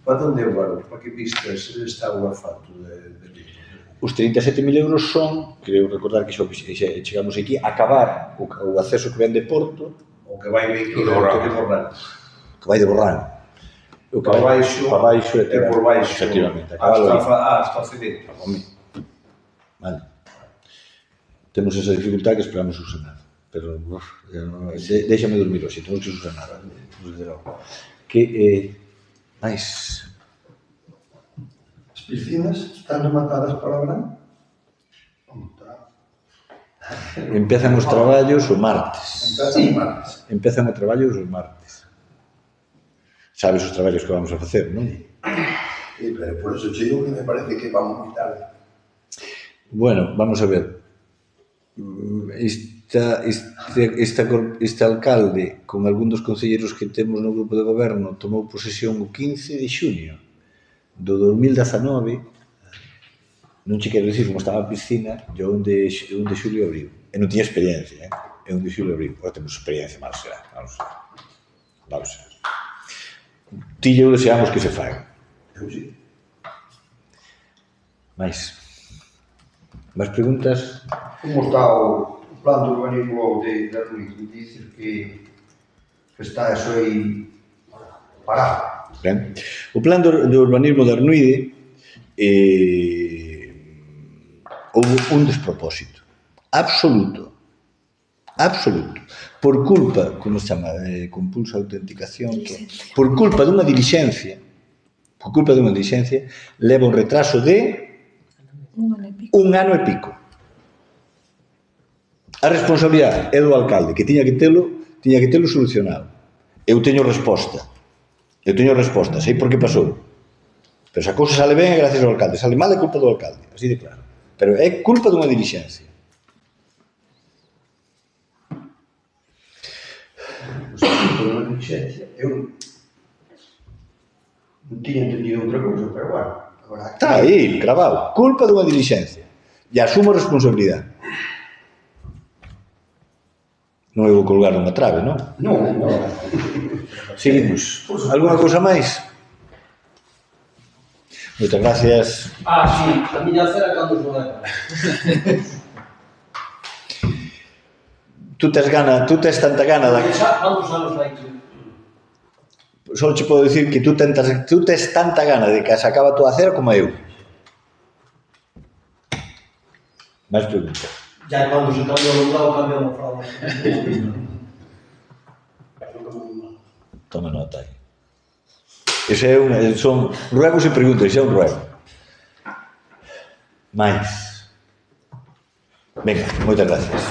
Para onde agora? Para que vistas está o asfalto de Vigo? Os 37.000 euros son, creo recordar que chegamos aquí, acabar o acceso que ven de Porto, o que vai de Borrán. Que vai de Borrán. O que vai para baixo e por baixo. Efectivamente. Hasta o Occidente. Vale. Temos esa dificultad que esperamos subsanar. Pero, déxame dormir hoxe, temos que subsanar. Que, máis... As piscinas están rematadas para o verán? Empezan os traballos o martes. Empezan os traballos os martes. Sabes os traballos que vamos a facer, non? Sí, pero por eso che digo que me parece que vamos moi tarde. Bueno, vamos a ver. Este alcalde, con algún dos concelleros que temos no grupo de goberno, tomou posesión o 15 de xuño do 2019. Non che quero dicir como estaba a piscina, yo un de xulio abril. E non tiña experiencia, é un de xulio abril. Agora temos experiencia, mal será. Vamos a ver. Ti e eu deseamos que se faga. Eu sí. Mais preguntas? Como está o plan de urbanismo de Arnuide? Dices que está eso aí parado. Ben. O plan de urbanismo de Arnuide houve un despropósito absoluto por culpa, como se chama, compulsa autenticación, por culpa dunha dilixencia leva un retraso de un ano e pico. A responsabilidade é do alcalde, que tiña que telo solucionado. Eu teño resposta, sei por que pasou. Pero se a cousa sale ben é gracias ao alcalde, sale mal é culpa do alcalde, así de claro. Pero é culpa dunha dilixencia. Por unha dilixencia, eu non tiña entendido outra cousa, pero bueno, agora... Está aí, cravado, culpa dunha dilixencia. E asumo a responsabilidade. Non eu vou colgar unha trave, non? Non. Seguimos. Alguna cousa máis? Moitas gracias. Sí, a miña cera cando se vai. Tú tes tanta gana da... Cantos anos hai que... Só che podo dicir que tú tes tanta gana de que se acaba a tua cera como eu. Mais preguntas. Ya cando se cambia o alumbrado, cambia o fraude. Toma nota aí. Ese son ruegos e preguntas, ese é un ruego. Mais. Venga, moitas gracias.